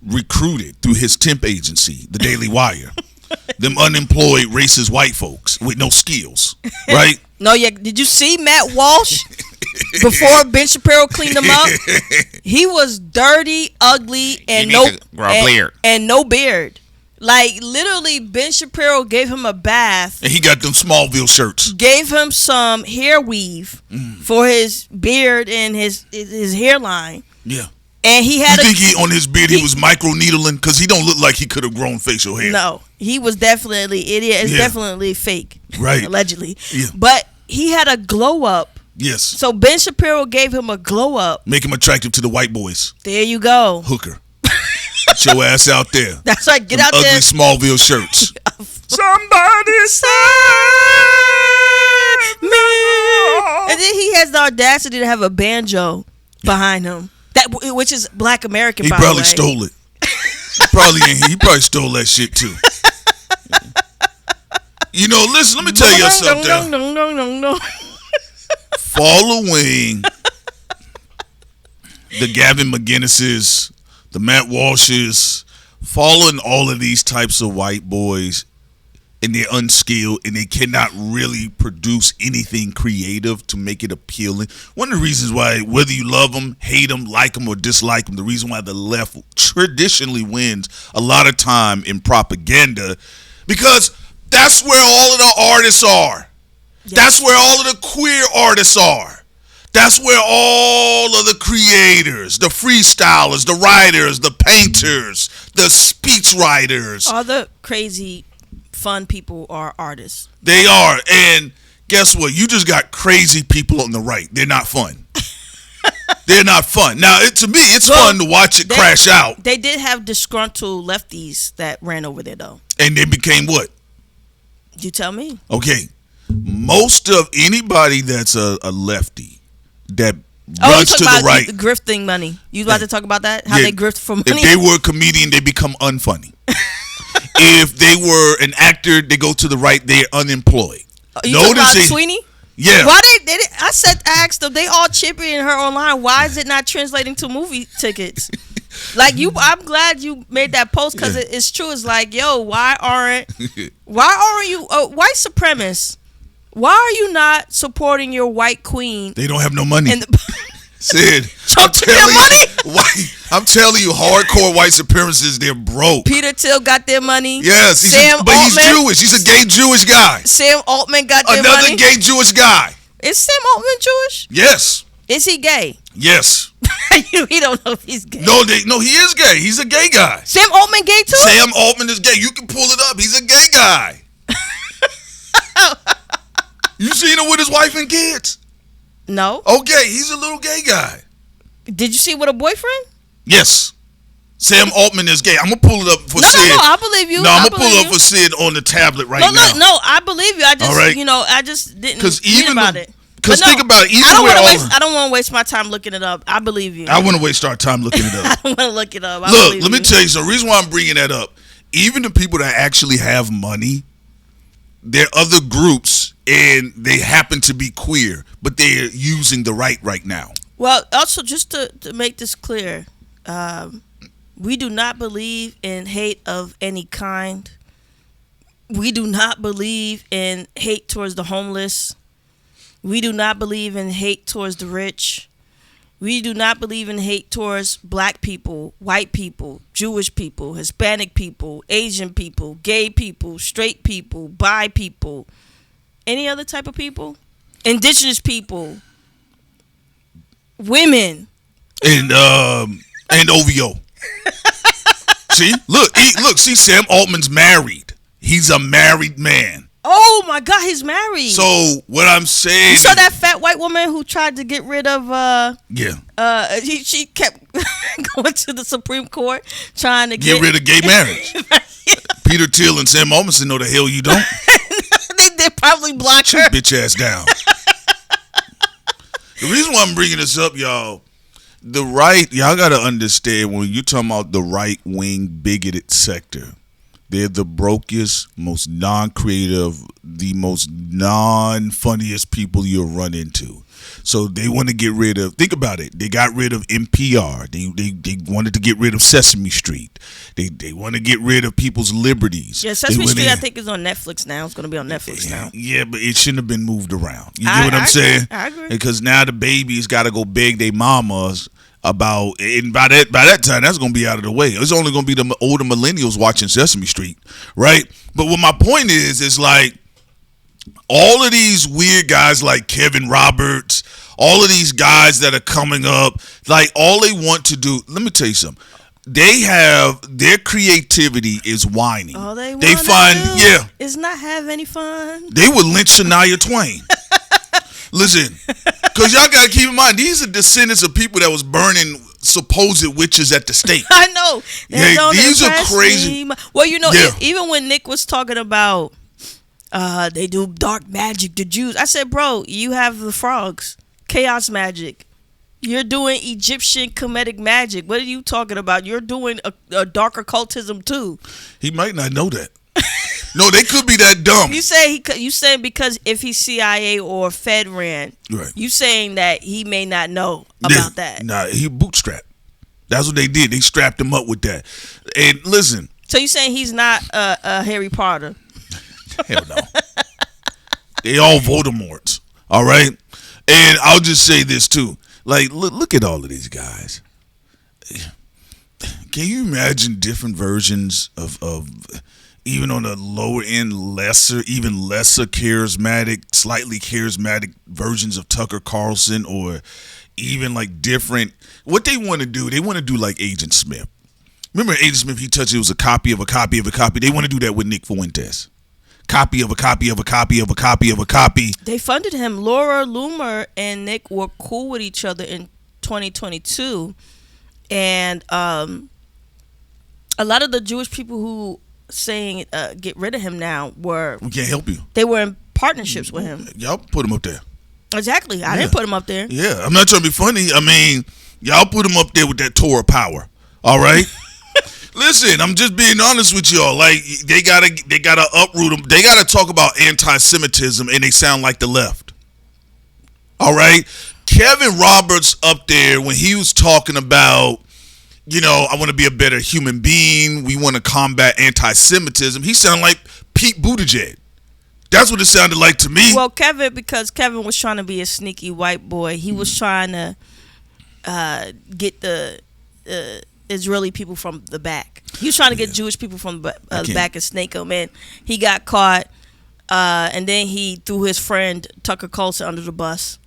S5: recruited through his temp agency, the Daily Wire, them unemployed racist white folks with no skills, right?
S4: No, yeah. Did you see Matt Walsh before Ben Shapiro cleaned him up? He was dirty, ugly, and no beard. Like literally, Ben Shapiro gave him a bath,
S5: and he got them Smallville shirts.
S4: Gave him some hair weave for his beard and his hairline.
S5: Yeah.
S4: And he had.
S5: You think on his beard he was micro needling because he don't look like he could have grown facial hair.
S4: No, he was definitely It's definitely fake,
S5: right?
S4: Allegedly,
S5: yeah.
S4: But he had a glow up.
S5: Yes.
S4: So Ben Shapiro gave him a glow up,
S5: make him attractive to the white boys.
S4: There you go,
S5: hooker. Get your ass out there.
S4: That's right. Get out
S5: ugly
S4: there.
S5: Smallville shirts.
S4: Somebody save me. And then he has the audacity to have a banjo behind him. Which is Black American.
S5: He probably stole it. He probably stole that shit too. Listen. Let me tell you something.
S4: No.
S5: Following the Gavin McGinnises, the Matt Walshes, following all of these types of white boys, and they're unskilled and they cannot really produce anything creative to make it appealing. One of the reasons why, whether you love them, hate them, like them, or dislike them, the reason why the left traditionally wins a lot of time in propaganda, because that's where all of the artists are. Yes. That's where all of the queer artists are. That's where all of the creators, the freestylers, the writers, the painters, the speech writers.
S4: All the crazy fun people are artists.
S5: They are. And guess what? You just got crazy people on the right. They're not fun. They're not fun. Now, to me, it's fun to watch it crash out.
S4: They did have disgruntled lefties that ran over there, though.
S5: And they became what?
S4: You tell me.
S5: Okay. Most of anybody that's a lefty that runs to the right.
S4: Grifting money. You about to talk about that? How they grift for money?
S5: If they were a comedian, they become unfunny. If they were an actor, they go to the right, they're unemployed.
S4: You talking about Sweeney?
S5: Yeah.
S4: Why they I asked them, they all championing her online. Why is it not translating to movie tickets? Like I'm glad you made that post because it's true. It's like, yo, why aren't you white supremacists? Why are you not supporting your white queen?
S5: They don't have no money. Sid,
S4: I'm
S5: telling you, hardcore white supremacists, they're broke.
S4: Peter Thiel got their money.
S5: Yes, he's Jewish. He's a gay Jewish guy.
S4: Sam Altman got their money.
S5: Another gay Jewish guy.
S4: Is Sam Altman Jewish?
S5: Yes.
S4: Is he gay?
S5: Yes.
S4: He don't know if he's gay.
S5: No, he is gay. He's a gay guy.
S4: Sam Altman gay too?
S5: Sam Altman is gay. You can pull it up. He's a gay guy. You seen him with his wife and kids?
S4: No.
S5: Okay, he's a little gay guy.
S4: Did you see with a boyfriend?
S5: Yes. Sam Altman is gay. I'm going to pull it up for Sid.
S4: No, I believe you.
S5: No, I'm going to pull it up for Sid on the tablet now.
S4: No, I believe you. I just didn't read about it.
S5: Because think about it.
S4: I don't want to waste my time looking it up. I believe you.
S5: I want to waste our time looking it up.
S4: I don't want to look it up.
S5: Look, let me tell you, so the reason why I'm bringing that up, even the people that actually have money, there are other groups and they happen to be queer, but they're using the right now.
S4: Well, also, just to make this clear, we do not believe in hate of any kind. We do not believe in hate towards the homeless. We do not believe in hate towards the rich. We do not believe in hate towards black people, white people, Jewish people, Hispanic people, Asian people, gay people, straight people, bi people, any other type of people, indigenous people, women,
S5: and OVO. See, see, Sam Altman's married. He's a married man.
S4: Oh my God, he's married.
S5: So what I'm saying, you
S4: saw that fat white woman who tried to get rid of she kept going to the Supreme Court trying to get
S5: rid of gay marriage. Peter Thiel and Sam Altman know the hell you don't.
S4: they probably blocked her.
S5: Bitch ass down. The reason why I'm bringing this up, y'all, y'all got to understand when you're talking about the right wing bigoted sector. They're the brokest, most non-creative, the most non-funniest people you'll run into. So they want to get rid of, think about it, they got rid of NPR. They wanted to get rid of Sesame Street. They want to get rid of people's liberties.
S4: Yeah, Sesame Street I think is on Netflix now. It's going to be on Netflix now.
S5: Yeah, but it shouldn't have been moved around. You get what I'm saying?
S4: I agree.
S5: Because now the babies got to go beg their mamas about, and by that time that's gonna be out of the way. It's only gonna be the older millennials watching Sesame Street, right? But what my point is like all of these weird guys like Kevin Roberts, all of these guys that are coming up, like all they want to do. Let me tell you something. They have their creativity is whining.
S4: All they
S5: find
S4: is not have any fun.
S5: They would lynch Shania Twain. Listen, because y'all got to keep in mind, these are descendants of people that was burning supposed witches at the stake.
S4: I know.
S5: These are crazy.
S4: Well, even when Nick was talking about they do dark magic, the Jews, I said, bro, you have the frogs, chaos magic. You're doing Egyptian comedic magic. What are you talking about? You're doing a dark occultism too.
S5: He might not know that. No, they could be that dumb.
S4: You saying because if he's CIA or Fed ran,
S5: right? You
S4: saying that he may not know about that?
S5: Nah, he bootstrapped. That's what they did. They strapped him up with that. And listen.
S4: So you saying he's not a Harry Potter?
S5: Hell no. They all Voldemorts. All right. And I'll just say this too. Like, look at all of these guys. Can you imagine different versions of even on the lower end, even lesser charismatic, slightly charismatic versions of Tucker Carlson, or even like different, what they want to do, like Agent Smith. Remember Agent Smith, he touched it was a copy of a copy of a copy. They want to do that with Nick Fuentes. Copy of a copy of a copy of a copy of a copy.
S4: They funded him. Laura Loomer and Nick were cool with each other in 2022, and a lot of the Jewish people who saying get rid of him now
S5: we can't help you.
S4: They were in partnerships with him.
S5: Y'all put him up there.
S4: Exactly. I didn't put him up there.
S5: Yeah, I'm not trying to be funny. I mean, y'all put him up there with that Torah power. All right. Listen, I'm just being honest with y'all. Like they gotta uproot them. They gotta talk about anti-Semitism, and they sound like the left. All right. Kevin Roberts up there when he was talking about, I want to be a better human being. We want to combat anti-Semitism. He sounded like Pete Buttigieg. That's what it sounded like to me.
S4: Well, because Kevin was trying to be a sneaky white boy. He was trying to get the Israeli people from the back. He was trying to get Jewish people from the back and snake them. And he got caught. And then he threw his friend Tucker Carlson under the bus.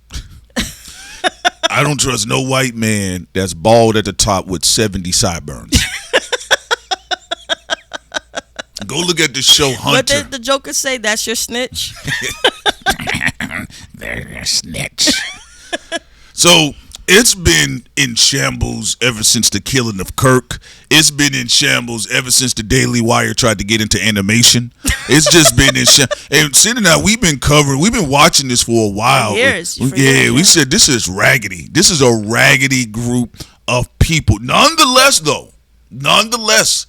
S5: I don't trust no white man that's bald at the top with 70 sideburns. Go look at the show Hunter.
S4: What did the Joker say? That's your snitch?
S5: They're your snitch. So it's been in shambles ever since the killing of Kirk. It's been in shambles ever since the Daily Wire tried to get into animation. It's just been in shambles. And Cindy and I, we've been watching this for a while.
S4: For years.
S5: We said this is raggedy. This is a raggedy group of people. Nonetheless,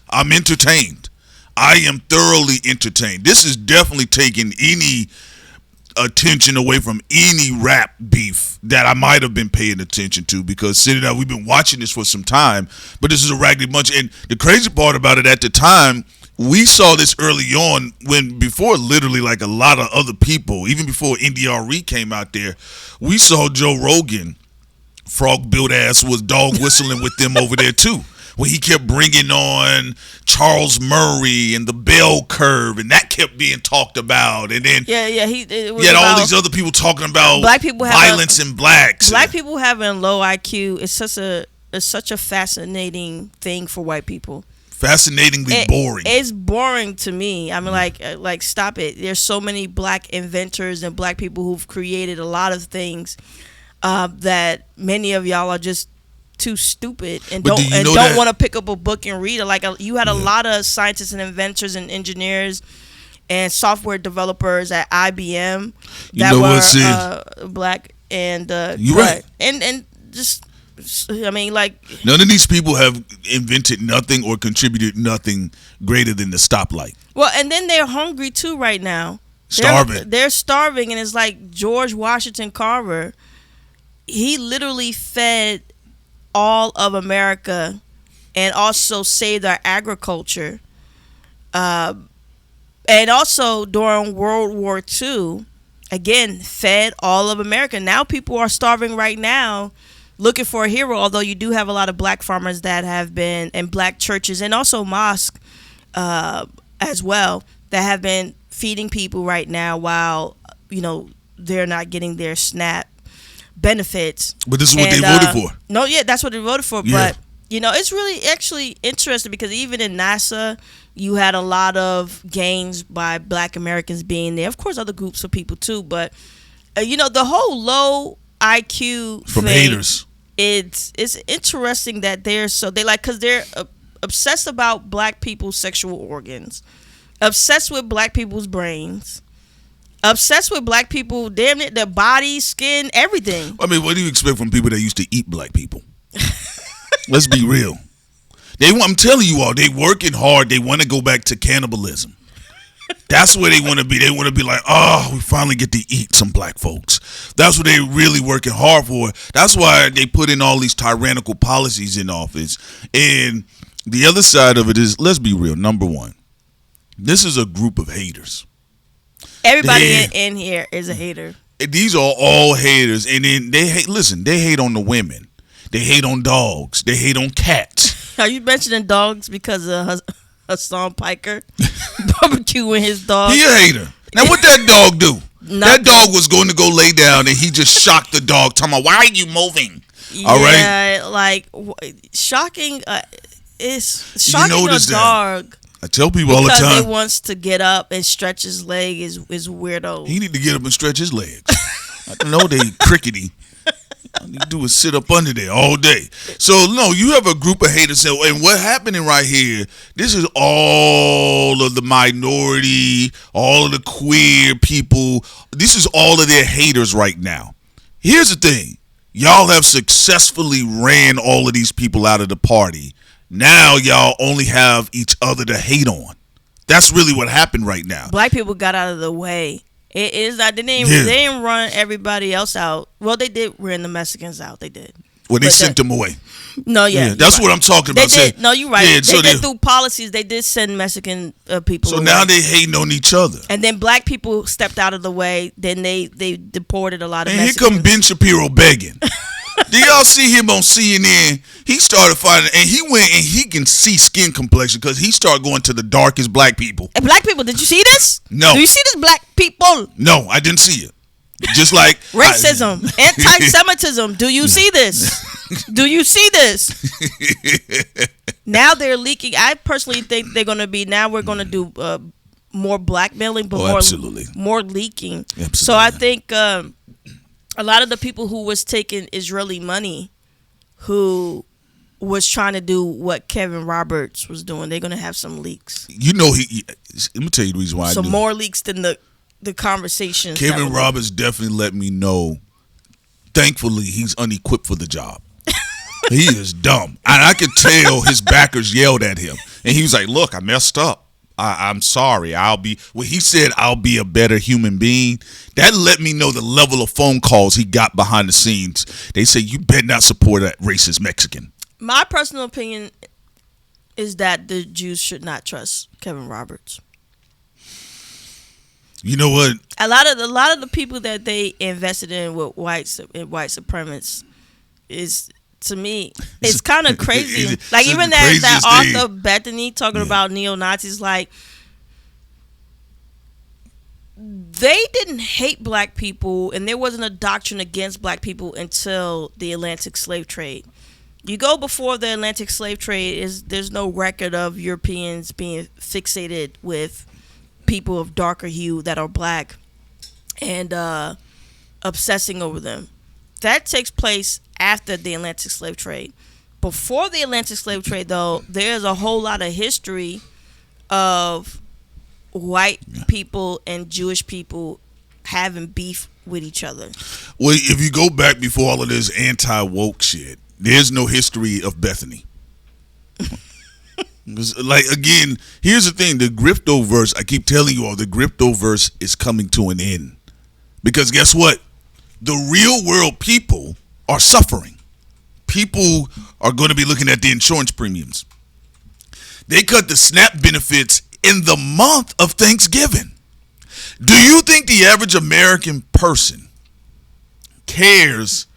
S5: I'm entertained. I am thoroughly entertained. This is definitely taking any attention away from any rap beef that I might have been paying attention to, because Cindy and I, we've been watching this for some time, but this is a raggedy bunch. And the crazy part about it, at the time, we saw this early on before literally like a lot of other people, even before NDRE came out there, we saw Joe Rogan, frog-built ass, was dog whistling with them over there too. When he kept bringing on Charles Murray and the bell curve, and that kept being talked about, and then
S4: he
S5: had all these other people talking about
S4: black people
S5: violence in blacks.
S4: Black people having low IQ is such a fascinating thing for white people.
S5: Fascinatingly boring.
S4: It's boring to me. I mean, like stop it. There's so many black inventors and black people who've created a lot of things that many of y'all are just too stupid and don't want to pick up a book and read it. Like you had a lot of scientists and inventors and engineers and software developers at IBM that were black, and
S5: you're right.
S4: And just, I mean, like,
S5: none of these people have invented nothing or contributed nothing greater than the stoplight.
S4: Well, and then they're hungry too right now.
S5: Starving.
S4: They're starving, and it's like George Washington Carver. He literally fed all of America and also saved our agriculture. And also during World War II, again, fed all of America. Now people are starving right now, looking for a hero, although you do have a lot of black farmers that have been, and black churches, and also mosques as well, that have been feeding people right now while, they're not getting their SNAP benefits.
S5: But this is what they voted for.
S4: No, yeah, that's what they voted for.
S5: Yeah.
S4: But it's really actually interesting, because even in NASA, you had a lot of gains by black Americans being there. Of course, other groups of people too, but the whole low IQ
S5: from
S4: thing,
S5: haters.
S4: It's interesting that because they're obsessed about black people's sexual organs, obsessed with black people's brains, obsessed with black people, damn it, their body, skin, everything.
S5: I mean, what do you expect from people that used to eat black people? Let's be real. I'm telling you all, they working hard. They want to go back to cannibalism. That's where they want to be. They want to be like, oh, we finally get to eat some black folks. That's what they're really working hard for. That's why they put in all these tyrannical policies in office. And the other side of it is, let's be real. Number one, this is a group of haters.
S4: Everybody in here is a hater.
S5: These are all haters. And then they hate on the women. They hate on dogs. They hate on cats.
S4: Are you mentioning dogs because of Hassan Piker barbecuing his dog?
S5: He a hater. Now what that dog do? That dog was going to go lay down, and he just shocked the dog, talking about, why are you moving? All right?
S4: Yeah, like, shocking. It's shocking a dog.
S5: I tell people all the time.
S4: Because he wants to get up and stretch his leg is weirdo.
S5: He need to get up and stretch his legs. I know they crickety. All you do is sit up under there all day. So no, you have a group of haters, and what happening right here? This is all of the minority, all of the queer people. This is all of their haters right now. Here's the thing: y'all have successfully ran all of these people out of the party. Now y'all only have each other to hate on. That's really what happened right now.
S4: Black people got out of the way. It is that they didn't run everybody else out. Well, they did run the Mexicans out. They did.
S5: Well, they sent them away.
S4: No, yeah,
S5: that's what I'm talking about.
S4: They did. No, you're right.
S5: Yeah,
S4: they did through policies. They did send Mexican people.
S5: So
S4: away.
S5: now they hating on each other.
S4: And then black people stepped out of the way. Then they deported a lot of.
S5: And
S4: Mexicans.
S5: here come Ben Shapiro begging. Did y'all see him on CNN? He started finding, and he went and he can see skin complexion because he started going to the darkest black people.
S4: And black people, did you see this?
S5: No.
S4: Do you see this, black people?
S5: No, I didn't see it. Just like
S4: racism, anti-Semitism. Do you see this? Do you see this? Now they're leaking. I personally think they're going to be. Now we're going to do more blackmailing, but more leaking.
S5: Absolutely.
S4: So I think a lot of the people who was taking Israeli money, who was trying to do what Kevin Roberts was doing, they're going to have some leaks.
S5: You know, let me tell you the reason why.
S4: Some more leaks than the conversations.
S5: Kevin Roberts definitely let me know. Thankfully, he's unequipped for the job. He is dumb. And I could tell his backers yelled at him. And he was like, look, I messed up. I'm sorry. He said, I'll be a better human being. That let me know the level of phone calls he got behind the scenes. They say, you better not support that racist Mexican.
S4: My personal opinion is that the Jews should not trust Kevin Roberts.
S5: You know what?
S4: A lot of the people that they invested in with white supremacists is, to me, it's kind of crazy. Like even that Arthur Bethany talking about neo-Nazis, like they didn't hate black people, and there wasn't a doctrine against black people until the Atlantic slave trade. You go before the Atlantic slave trade, there's no record of Europeans being fixated with people of darker hue that are black and obsessing over them. That takes place after the Atlantic slave trade. Before the Atlantic slave trade, though, there's a whole lot of history of white people and Jewish people having beef with each other.
S5: Well, if you go back before all of this anti-woke shit, there's no history of Bethany. Like, again, here's the thing. The Griftoverse, I keep telling you all, the Griftoverse is coming to an end. Because guess what? The real world people are suffering. People are going to be looking at the insurance premiums. They cut the SNAP benefits in the month of Thanksgiving. Do you think the average American person cares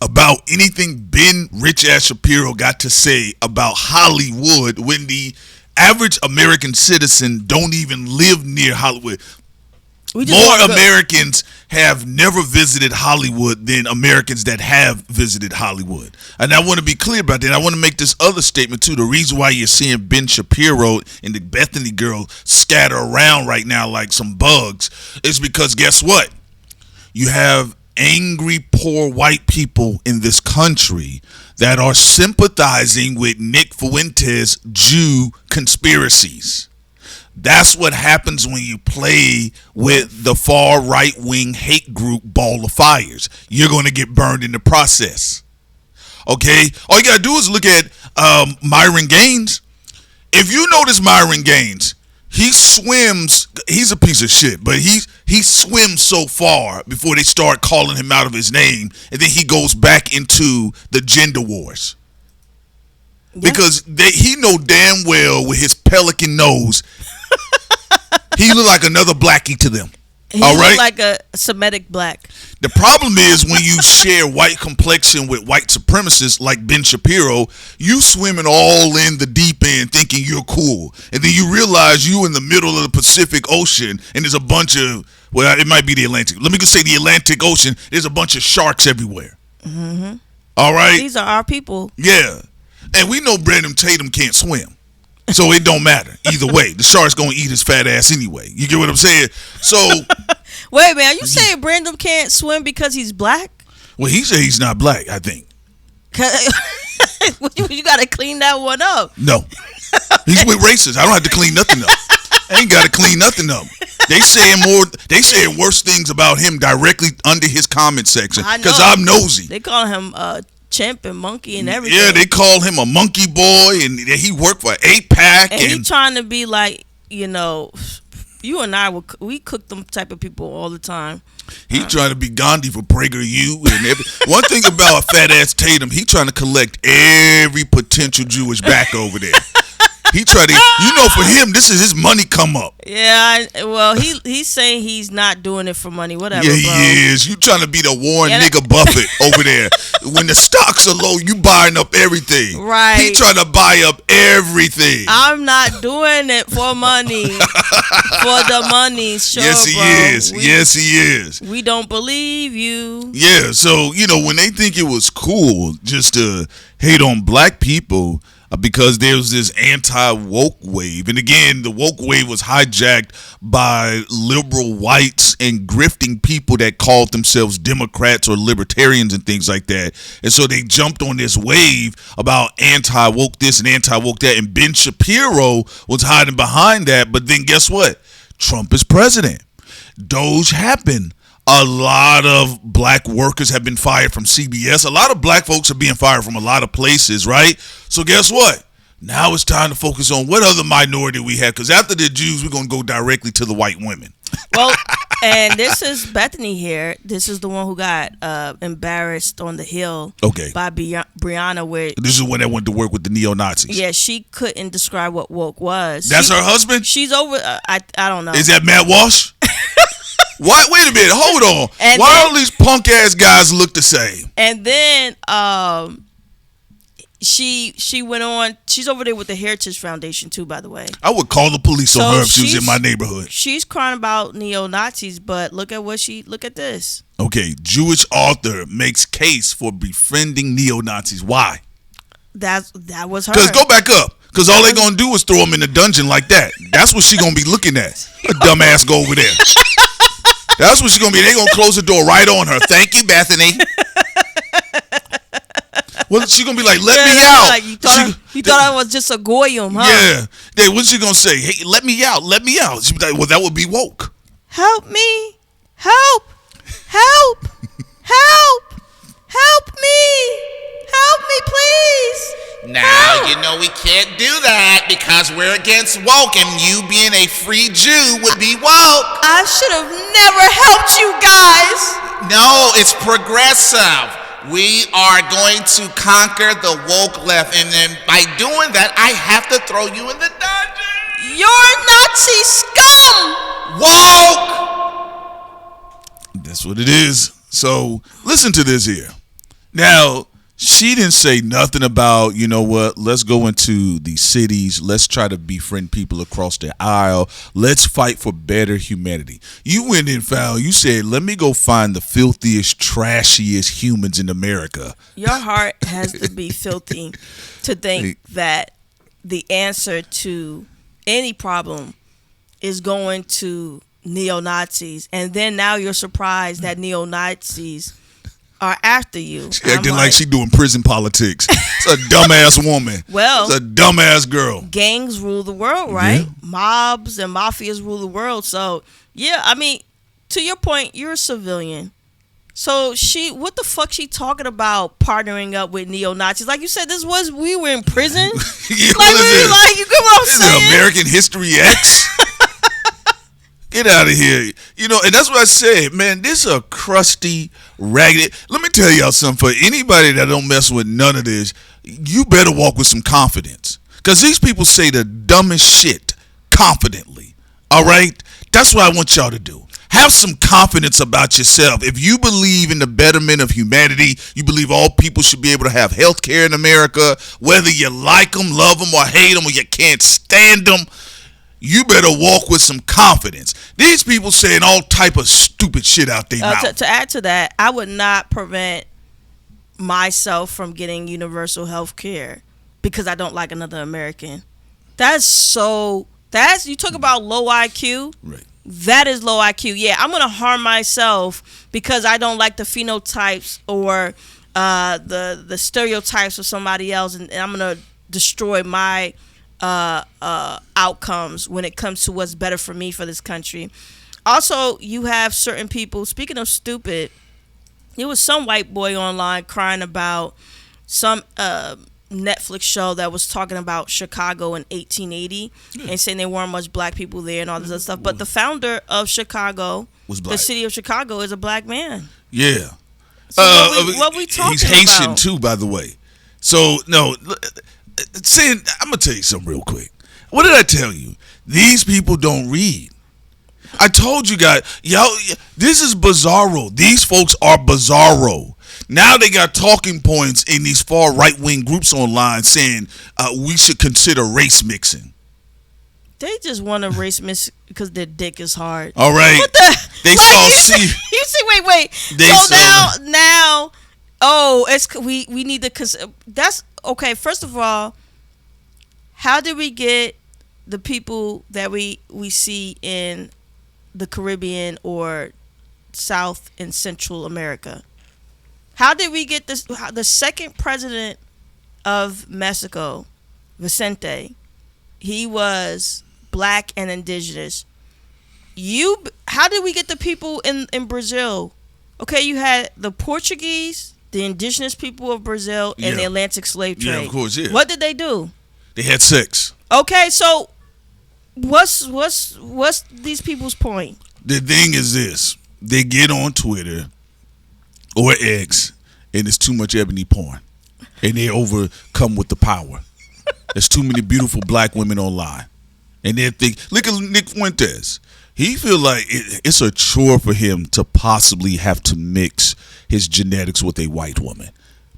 S5: about anything Ben Rich Ass Shapiro got to say about Hollywood when the average American citizen don't even live near Hollywood? More Americans have never visited Hollywood than Americans that have visited Hollywood. And I want to be clear about that. I want to make this other statement too. The reason why you're seeing Ben Shapiro and the Bethany girl scatter around right now like some bugs is because guess what? You have angry, poor white people in this country that are sympathizing with Nick Fuentes' Jew conspiracies. That's what happens when you play with the far right wing hate group Ball of Fires. You're going to get burned in the process. Okay? All you got to do is look at Myron Gaines. If you notice Myron Gaines, he swims, he's a piece of shit, but he swims so far before they start calling him out of his name, and then he goes back into the gender wars. Yeah. Because he know damn well with his pelican nose, he look like another blackie to them.
S4: He
S5: all right,
S4: look like a Semitic black.
S5: The problem is when you share white complexion with white supremacists like Ben Shapiro, you swimming all in the deep end thinking you're cool, and then you realize you in the middle of the Pacific Ocean and there's a bunch of, well, it might be the Atlantic. Let me just say the Atlantic Ocean. There's a bunch of sharks everywhere. Mm-hmm. All right,
S4: these are our people.
S5: Yeah, and we know Brandon Tatum can't swim. So it don't matter either way. The shark's gonna eat his fat ass anyway. You get what I'm saying? So
S4: Wait, man, are you saying Brandon can't swim because he's black?
S5: Well, he said he's not black, I think.
S4: You got to clean that one up.
S5: No. He's with racists. I don't have to clean nothing up. I ain't got to clean nothing up. They saying worse things about him directly under his comment section because I'm nosy.
S4: They call him chimp and monkey and everything.
S5: Yeah, they call him a monkey boy, and he worked for APAC.
S4: And he trying to be like, you and I, we cook them type of people all the time.
S5: He trying to be Gandhi for PragerU and one thing about fat ass Tatum, he trying to collect every potential Jewish back over there. He tried to, for him, this is his money come up.
S4: Yeah, well, he's saying he's not doing it for money, whatever.
S5: Yeah,
S4: bro.
S5: he is. You trying to be the Warren nigga Buffett over there. When the stocks are low, you buying up everything.
S4: Right.
S5: He trying to buy up everything.
S4: I'm not doing it for money. For the money, sure,
S5: yes, he
S4: bro.
S5: is. Yes, he is.
S4: We don't believe you.
S5: Yeah, so, when they think it was cool just to hate on black people, because there was this anti-woke wave. And again, the woke wave was hijacked by liberal whites and grifting people that called themselves Democrats or libertarians and things like that. And so they jumped on this wave about anti-woke this and anti-woke that. And Ben Shapiro was hiding behind that. But then guess what? Trump is president. Doge happened. A lot of black workers have been fired from CBS. A lot of black folks are being fired from a lot of places, right? So guess what? Now it's time to focus on what other minority we have, because after the Jews, we're going to go directly to the white women.
S4: Well, and this is Bethany here. This is the one who got embarrassed on the Hill by Brianna.
S5: This is the one that went to work with the neo-Nazis.
S4: Yeah, she couldn't describe what woke was.
S5: That's her husband?
S4: She's over, I don't know.
S5: Is that Matt Walsh? What? Wait a minute. Hold on.
S4: And
S5: why
S4: then,
S5: all these punk ass guys look the same?
S4: And then she went on. She's over there with the Heritage Foundation too, by the way.
S5: I would call the police on her if she was in my neighborhood.
S4: She's crying about neo-Nazis, but look at this.
S5: Okay, Jewish author makes case for befriending neo-Nazis. Why?
S4: That was her.
S5: Because go back up. Because all they gonna do is throw them in a dungeon like that. That's what she gonna be looking at. A dumbass go over there. That's what she gonna be. They gonna close the door right on her. Thank you, Bethany. Well, she gonna be like, "Let me out."
S4: Like you thought I was just a goyim, huh?
S5: Yeah. What's she gonna say? Hey, let me out. Let me out. She be like, "Well, that would be woke."
S4: Help me! Help! Help! Help! Help me! Help me, please!
S6: Now, we can't do that because we're against woke, and you being a free Jew would be woke.
S4: I should have never helped you guys.
S6: No, it's progressive. We are going to conquer the woke left, and then by doing that, I have to throw you in the dungeon.
S4: You're Nazi scum!
S6: Woke!
S5: That's what it is. So, listen to this here. Now, she didn't say nothing about, let's go into the cities. Let's try to befriend people across the aisle. Let's fight for better humanity. You went and you said, let me go find the filthiest, trashiest humans in America.
S4: Your heart has to be filthy to think that the answer to any problem is going to neo-Nazis. And then now you're surprised that neo-Nazis are after you.
S5: She acting like she doing prison politics. It's a dumbass woman.
S4: Well,
S5: it's a dumbass girl.
S4: Gangs rule the world, right? Yeah. Mobs and mafias rule the world. So, yeah, I mean, to your point, you're a civilian. So what the fuck she talking about partnering up with neo-Nazis? Like you said, we were in prison.
S5: Yeah,
S4: you get what I'm saying?
S5: American History X. Get out of here. And that's what I said, man, this is a crusty, ragged. Let me tell y'all something. For anybody that don't mess with none of this, you better walk with some confidence. Because these people say the dumbest shit confidently. All right? That's what I want y'all to do. Have some confidence about yourself. If you believe in the betterment of humanity, you believe all people should be able to have health care in America, whether you like them, love them, or hate them, or you can't stand them, you better walk with some confidence. These people saying all type of stupid shit out there now.
S4: To add to that, I would not prevent myself from getting universal health care because I don't like another American. You talk about low IQ.
S5: Right.
S4: That is low IQ. Yeah, I'm gonna harm myself because I don't like the phenotypes or the stereotypes of somebody else, and I'm gonna destroy my outcomes when it comes to what's better for me for this country. Also, you have certain people. Speaking of stupid, there was some white boy online crying about some Netflix show that was talking about Chicago in 1880 and saying there weren't much black people there and all this other stuff. But the founder of Chicago,
S5: was black.
S4: the city of Chicago, is a black man.
S5: Yeah.
S4: So what we talking
S5: He's Haitian
S4: about?
S5: too, by the way. So no, saying I'm gonna tell you something real quick. What did I tell you? These people don't read. I told you guys, y'all, this is bizarro. These folks are bizarro. Now they got talking points in these far right-wing groups online saying we should consider race mixing.
S4: They just want to race mix because their dick is hard.
S5: All right.
S4: What the?
S5: They
S4: Wait,
S5: saw
S4: you see, wait.
S5: They
S4: So
S5: saw-
S4: now, it's we need to consider. That's okay. First of all, how did we get the people that we see in the Caribbean or South and Central America? How did we get this? The second president of Mexico, Vicente, he was black and indigenous. How did we get the people in Brazil? Okay, you had the Portuguese, the indigenous people of Brazil, and the Atlantic slave trade.
S5: Yeah, of course, yeah.
S4: What did they do?
S5: They had sex.
S4: Okay, so what's these people's point?
S5: The thing is this: they get on Twitter or X, and it's too much ebony porn, and they overcome with the power. There's too many beautiful black women online, and they think. Look at Nick Fuentes. He feel like it's a chore for him to possibly have to mix his genetics with a white woman.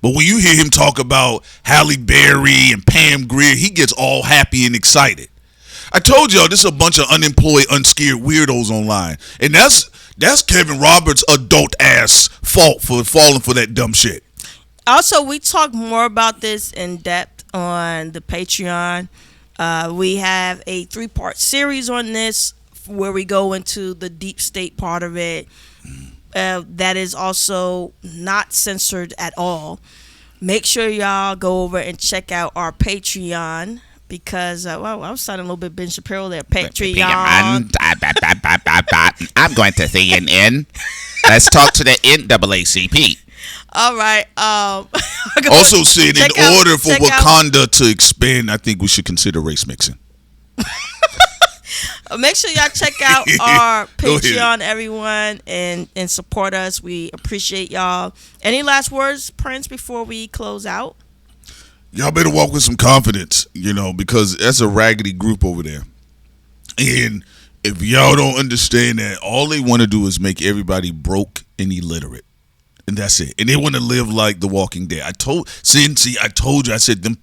S5: But when you hear him talk about Halle Berry and Pam Grier, he gets all happy and excited. I told y'all this is a bunch of unemployed, unscared weirdos online, and that's Kevin Roberts' adult ass fault for falling for that dumb shit.
S4: Also, we talk more about this in depth on the Patreon. We have a 3-part series on this where we go into the deep state part of it. That is also not censored at all. Make sure y'all go over and check out our Patreon because, I was sounding a little bit Ben Shapiro there. Patreon.
S6: I'm going to CNN. Let's talk to the NAACP.
S4: All right.
S5: Also said in order for Wakanda to expand, I think we should consider race mixing.
S4: Make sure y'all check out our Patreon, everyone, and support us. We appreciate y'all. Any last words, Prince, before we close out?
S5: Y'all better walk with some confidence, because that's a raggedy group over there. And if y'all don't understand that, all they want to do is make everybody broke and illiterate. And that's it. And they want to live like The Walking Dead. I told you, I said them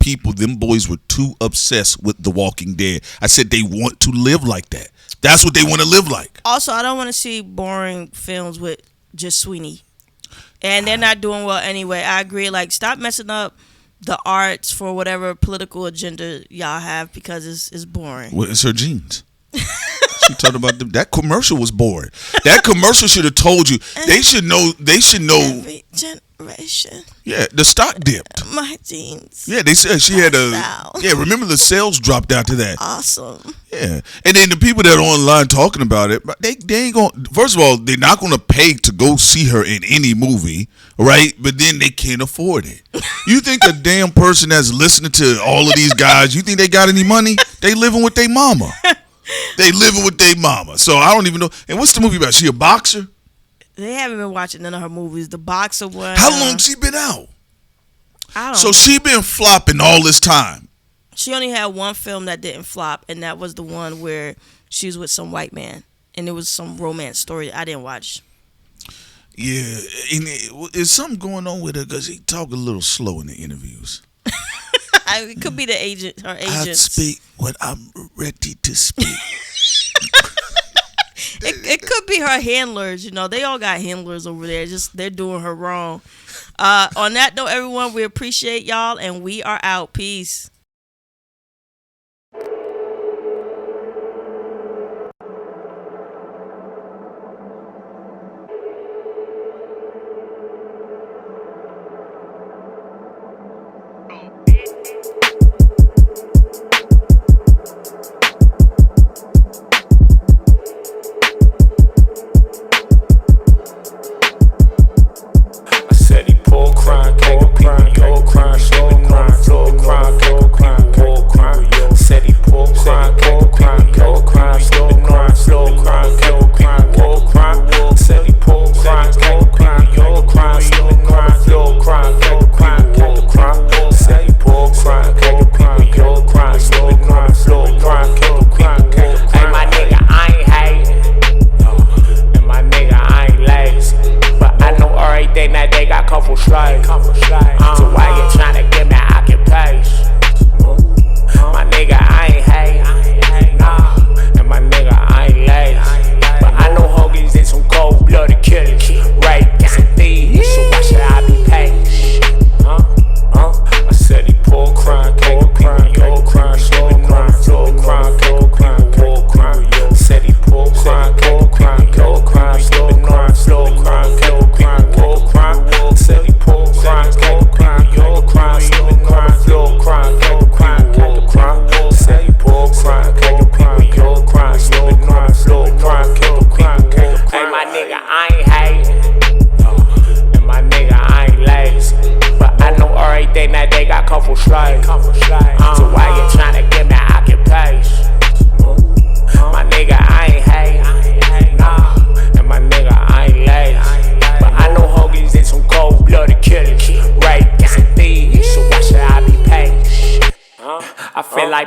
S5: boys were too obsessed with The Walking Dead. I said they want to live like that. That's what they want to live like.
S4: Also, I don't want to see boring films with just Sweeney. And they're not doing well anyway. I agree. Like, stop messing up the arts for whatever political agenda y'all have because it's boring.
S5: Well, it's her genes. She talked about that commercial was boring. That commercial should have told you. They should know.
S4: Every generation.
S5: Yeah, the stock dipped.
S4: My jeans.
S5: Yeah, they said she had a.
S4: Wow.
S5: Yeah, remember the sales dropped after that.
S4: Awesome.
S5: Yeah, and then the people that are online talking about it, they ain't going. First of all, they're not going to pay to go see her in any movie, right? But then they can't afford it. You think a damn person that's listening to all of these guys, you think they got any money? They living with their mama. They living with their mama. So I don't even know. And what's the movie about? She a boxer?
S4: They haven't been watching none of her movies. The boxer one.
S5: How long she been out?
S4: I don't know.
S5: So she been flopping all this time.
S4: She only had one film that didn't flop, and that was the one where she was with some white man, and it was some romance story I didn't watch.
S5: Yeah, and is something going on with her because he talk a little slow in the interviews.
S4: It could be the agent. Her agent.
S5: I speak when I'm ready to speak.
S4: It could be her handlers. They all got handlers over there. Just they're doing her wrong. On that note, everyone, we appreciate y'all, and we are out. Peace.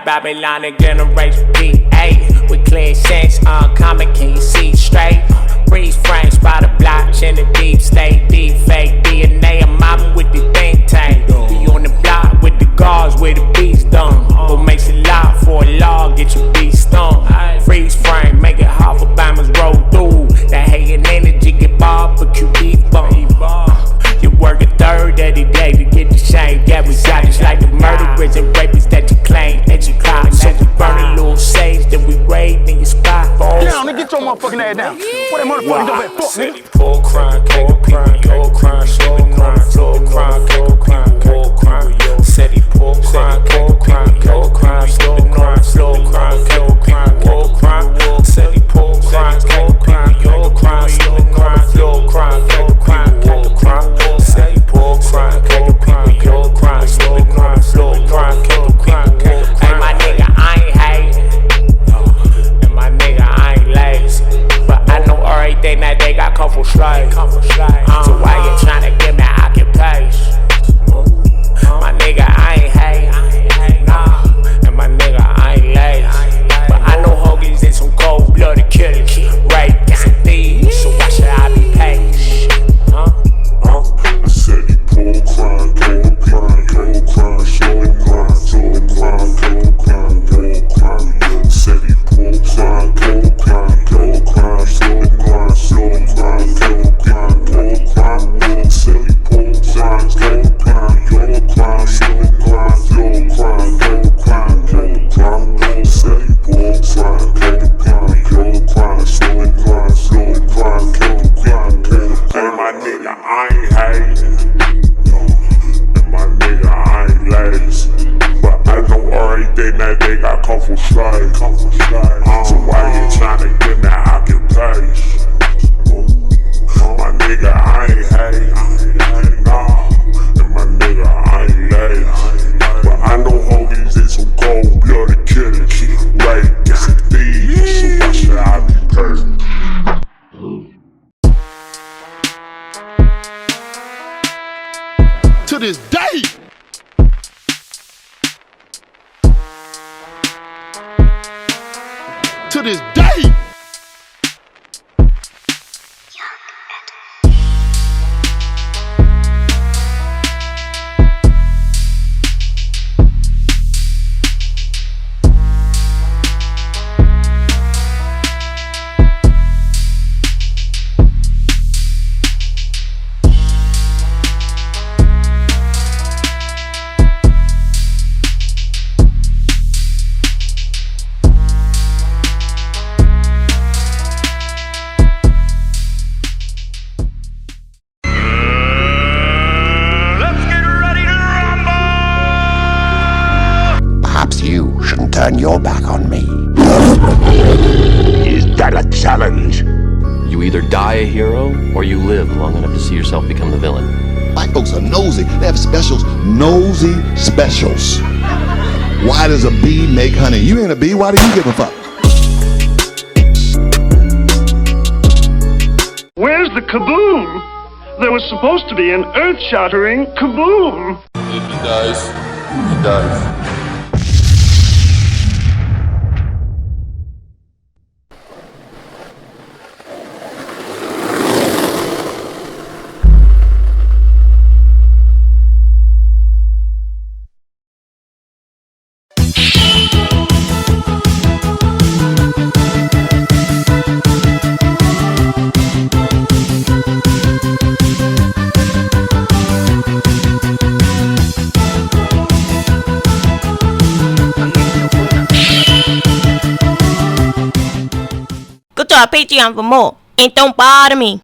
S7: Babylon and generation B8 with clear sense, uncommon, can you see straight? Freeze frames by the blockchain, the deep state, deep fake DNA. I'm mobbing with the think tank. Be on the block with the guards where the beats done. What makes it loud for a law? Get your beat stung. Freeze frame, make it hard for bombers roll through. That hating energy get barbecue beef bump. You work a third of the day to get the shame. Yeah, we got just like the murderers and rapists that you claim that you caught. So we burn a little sage, then we raid in your spot.
S8: Down, nigga, get your motherfucking ass down. What that motherfucking dope at? Fuck, nigga.
S7: Pull crime, cold crime, cold crime, slow crime, slow crime, cold crime, cold crime. Said he pull crime, cold crime, cold crime, slow crime, cold crime, cold crime. Said he pull crime, cold crime, cold crime, slow crime, cold crime, cold crime. Said he pull crime, cold crime, cold crime, slow crime, cold crime. Hey, my nigga, I ain't hating, and my nigga, I ain't lazy, but I know everything that they got come from slaves. So why you tryna give me occupation? My nigga, I ain't hating, nah, and my nigga, I ain't lazy, but I know hoagies and some cold-blooded killers, rape and thieves. So why should I be patient?
S2: I said he pull crime, cold crime, cold crime, slow crime, cold crime, cold crime. Said he pull crime, cold crime, cold crime, slow crime, cold crime, cold crime. Said he pull crime, cold crime, cold crime, slow crime, cold crime, cold crime. Said he pull crime, cold crime, cold crime, slow crime, cold crime, cold crime. Hey, my nigga, I ain't hating, and my nigga, I ain't lazy, but I know everything that they got come from slaves. So why you tryna give me occupation? My nigga, I ain't hating, nah, and my nigga, I ain't lazy, but I know hoagies and some cold-blooded killers, rapists and thieves. So why should I be patient?
S8: To this day. To this day.
S9: You shouldn't turn your back on me.
S8: Is that a challenge?
S10: You either die a hero, or you live long enough to see yourself become the villain.
S9: Black folks are nosy. They have specials. Nosy specials. Why does a bee make honey? You ain't a bee. Why do you give a fuck?
S11: Where's the kaboom? There was supposed to be an earth-shattering kaboom.
S2: If he dies, he dies.
S4: Go to our Patreon for more. And don't bother me.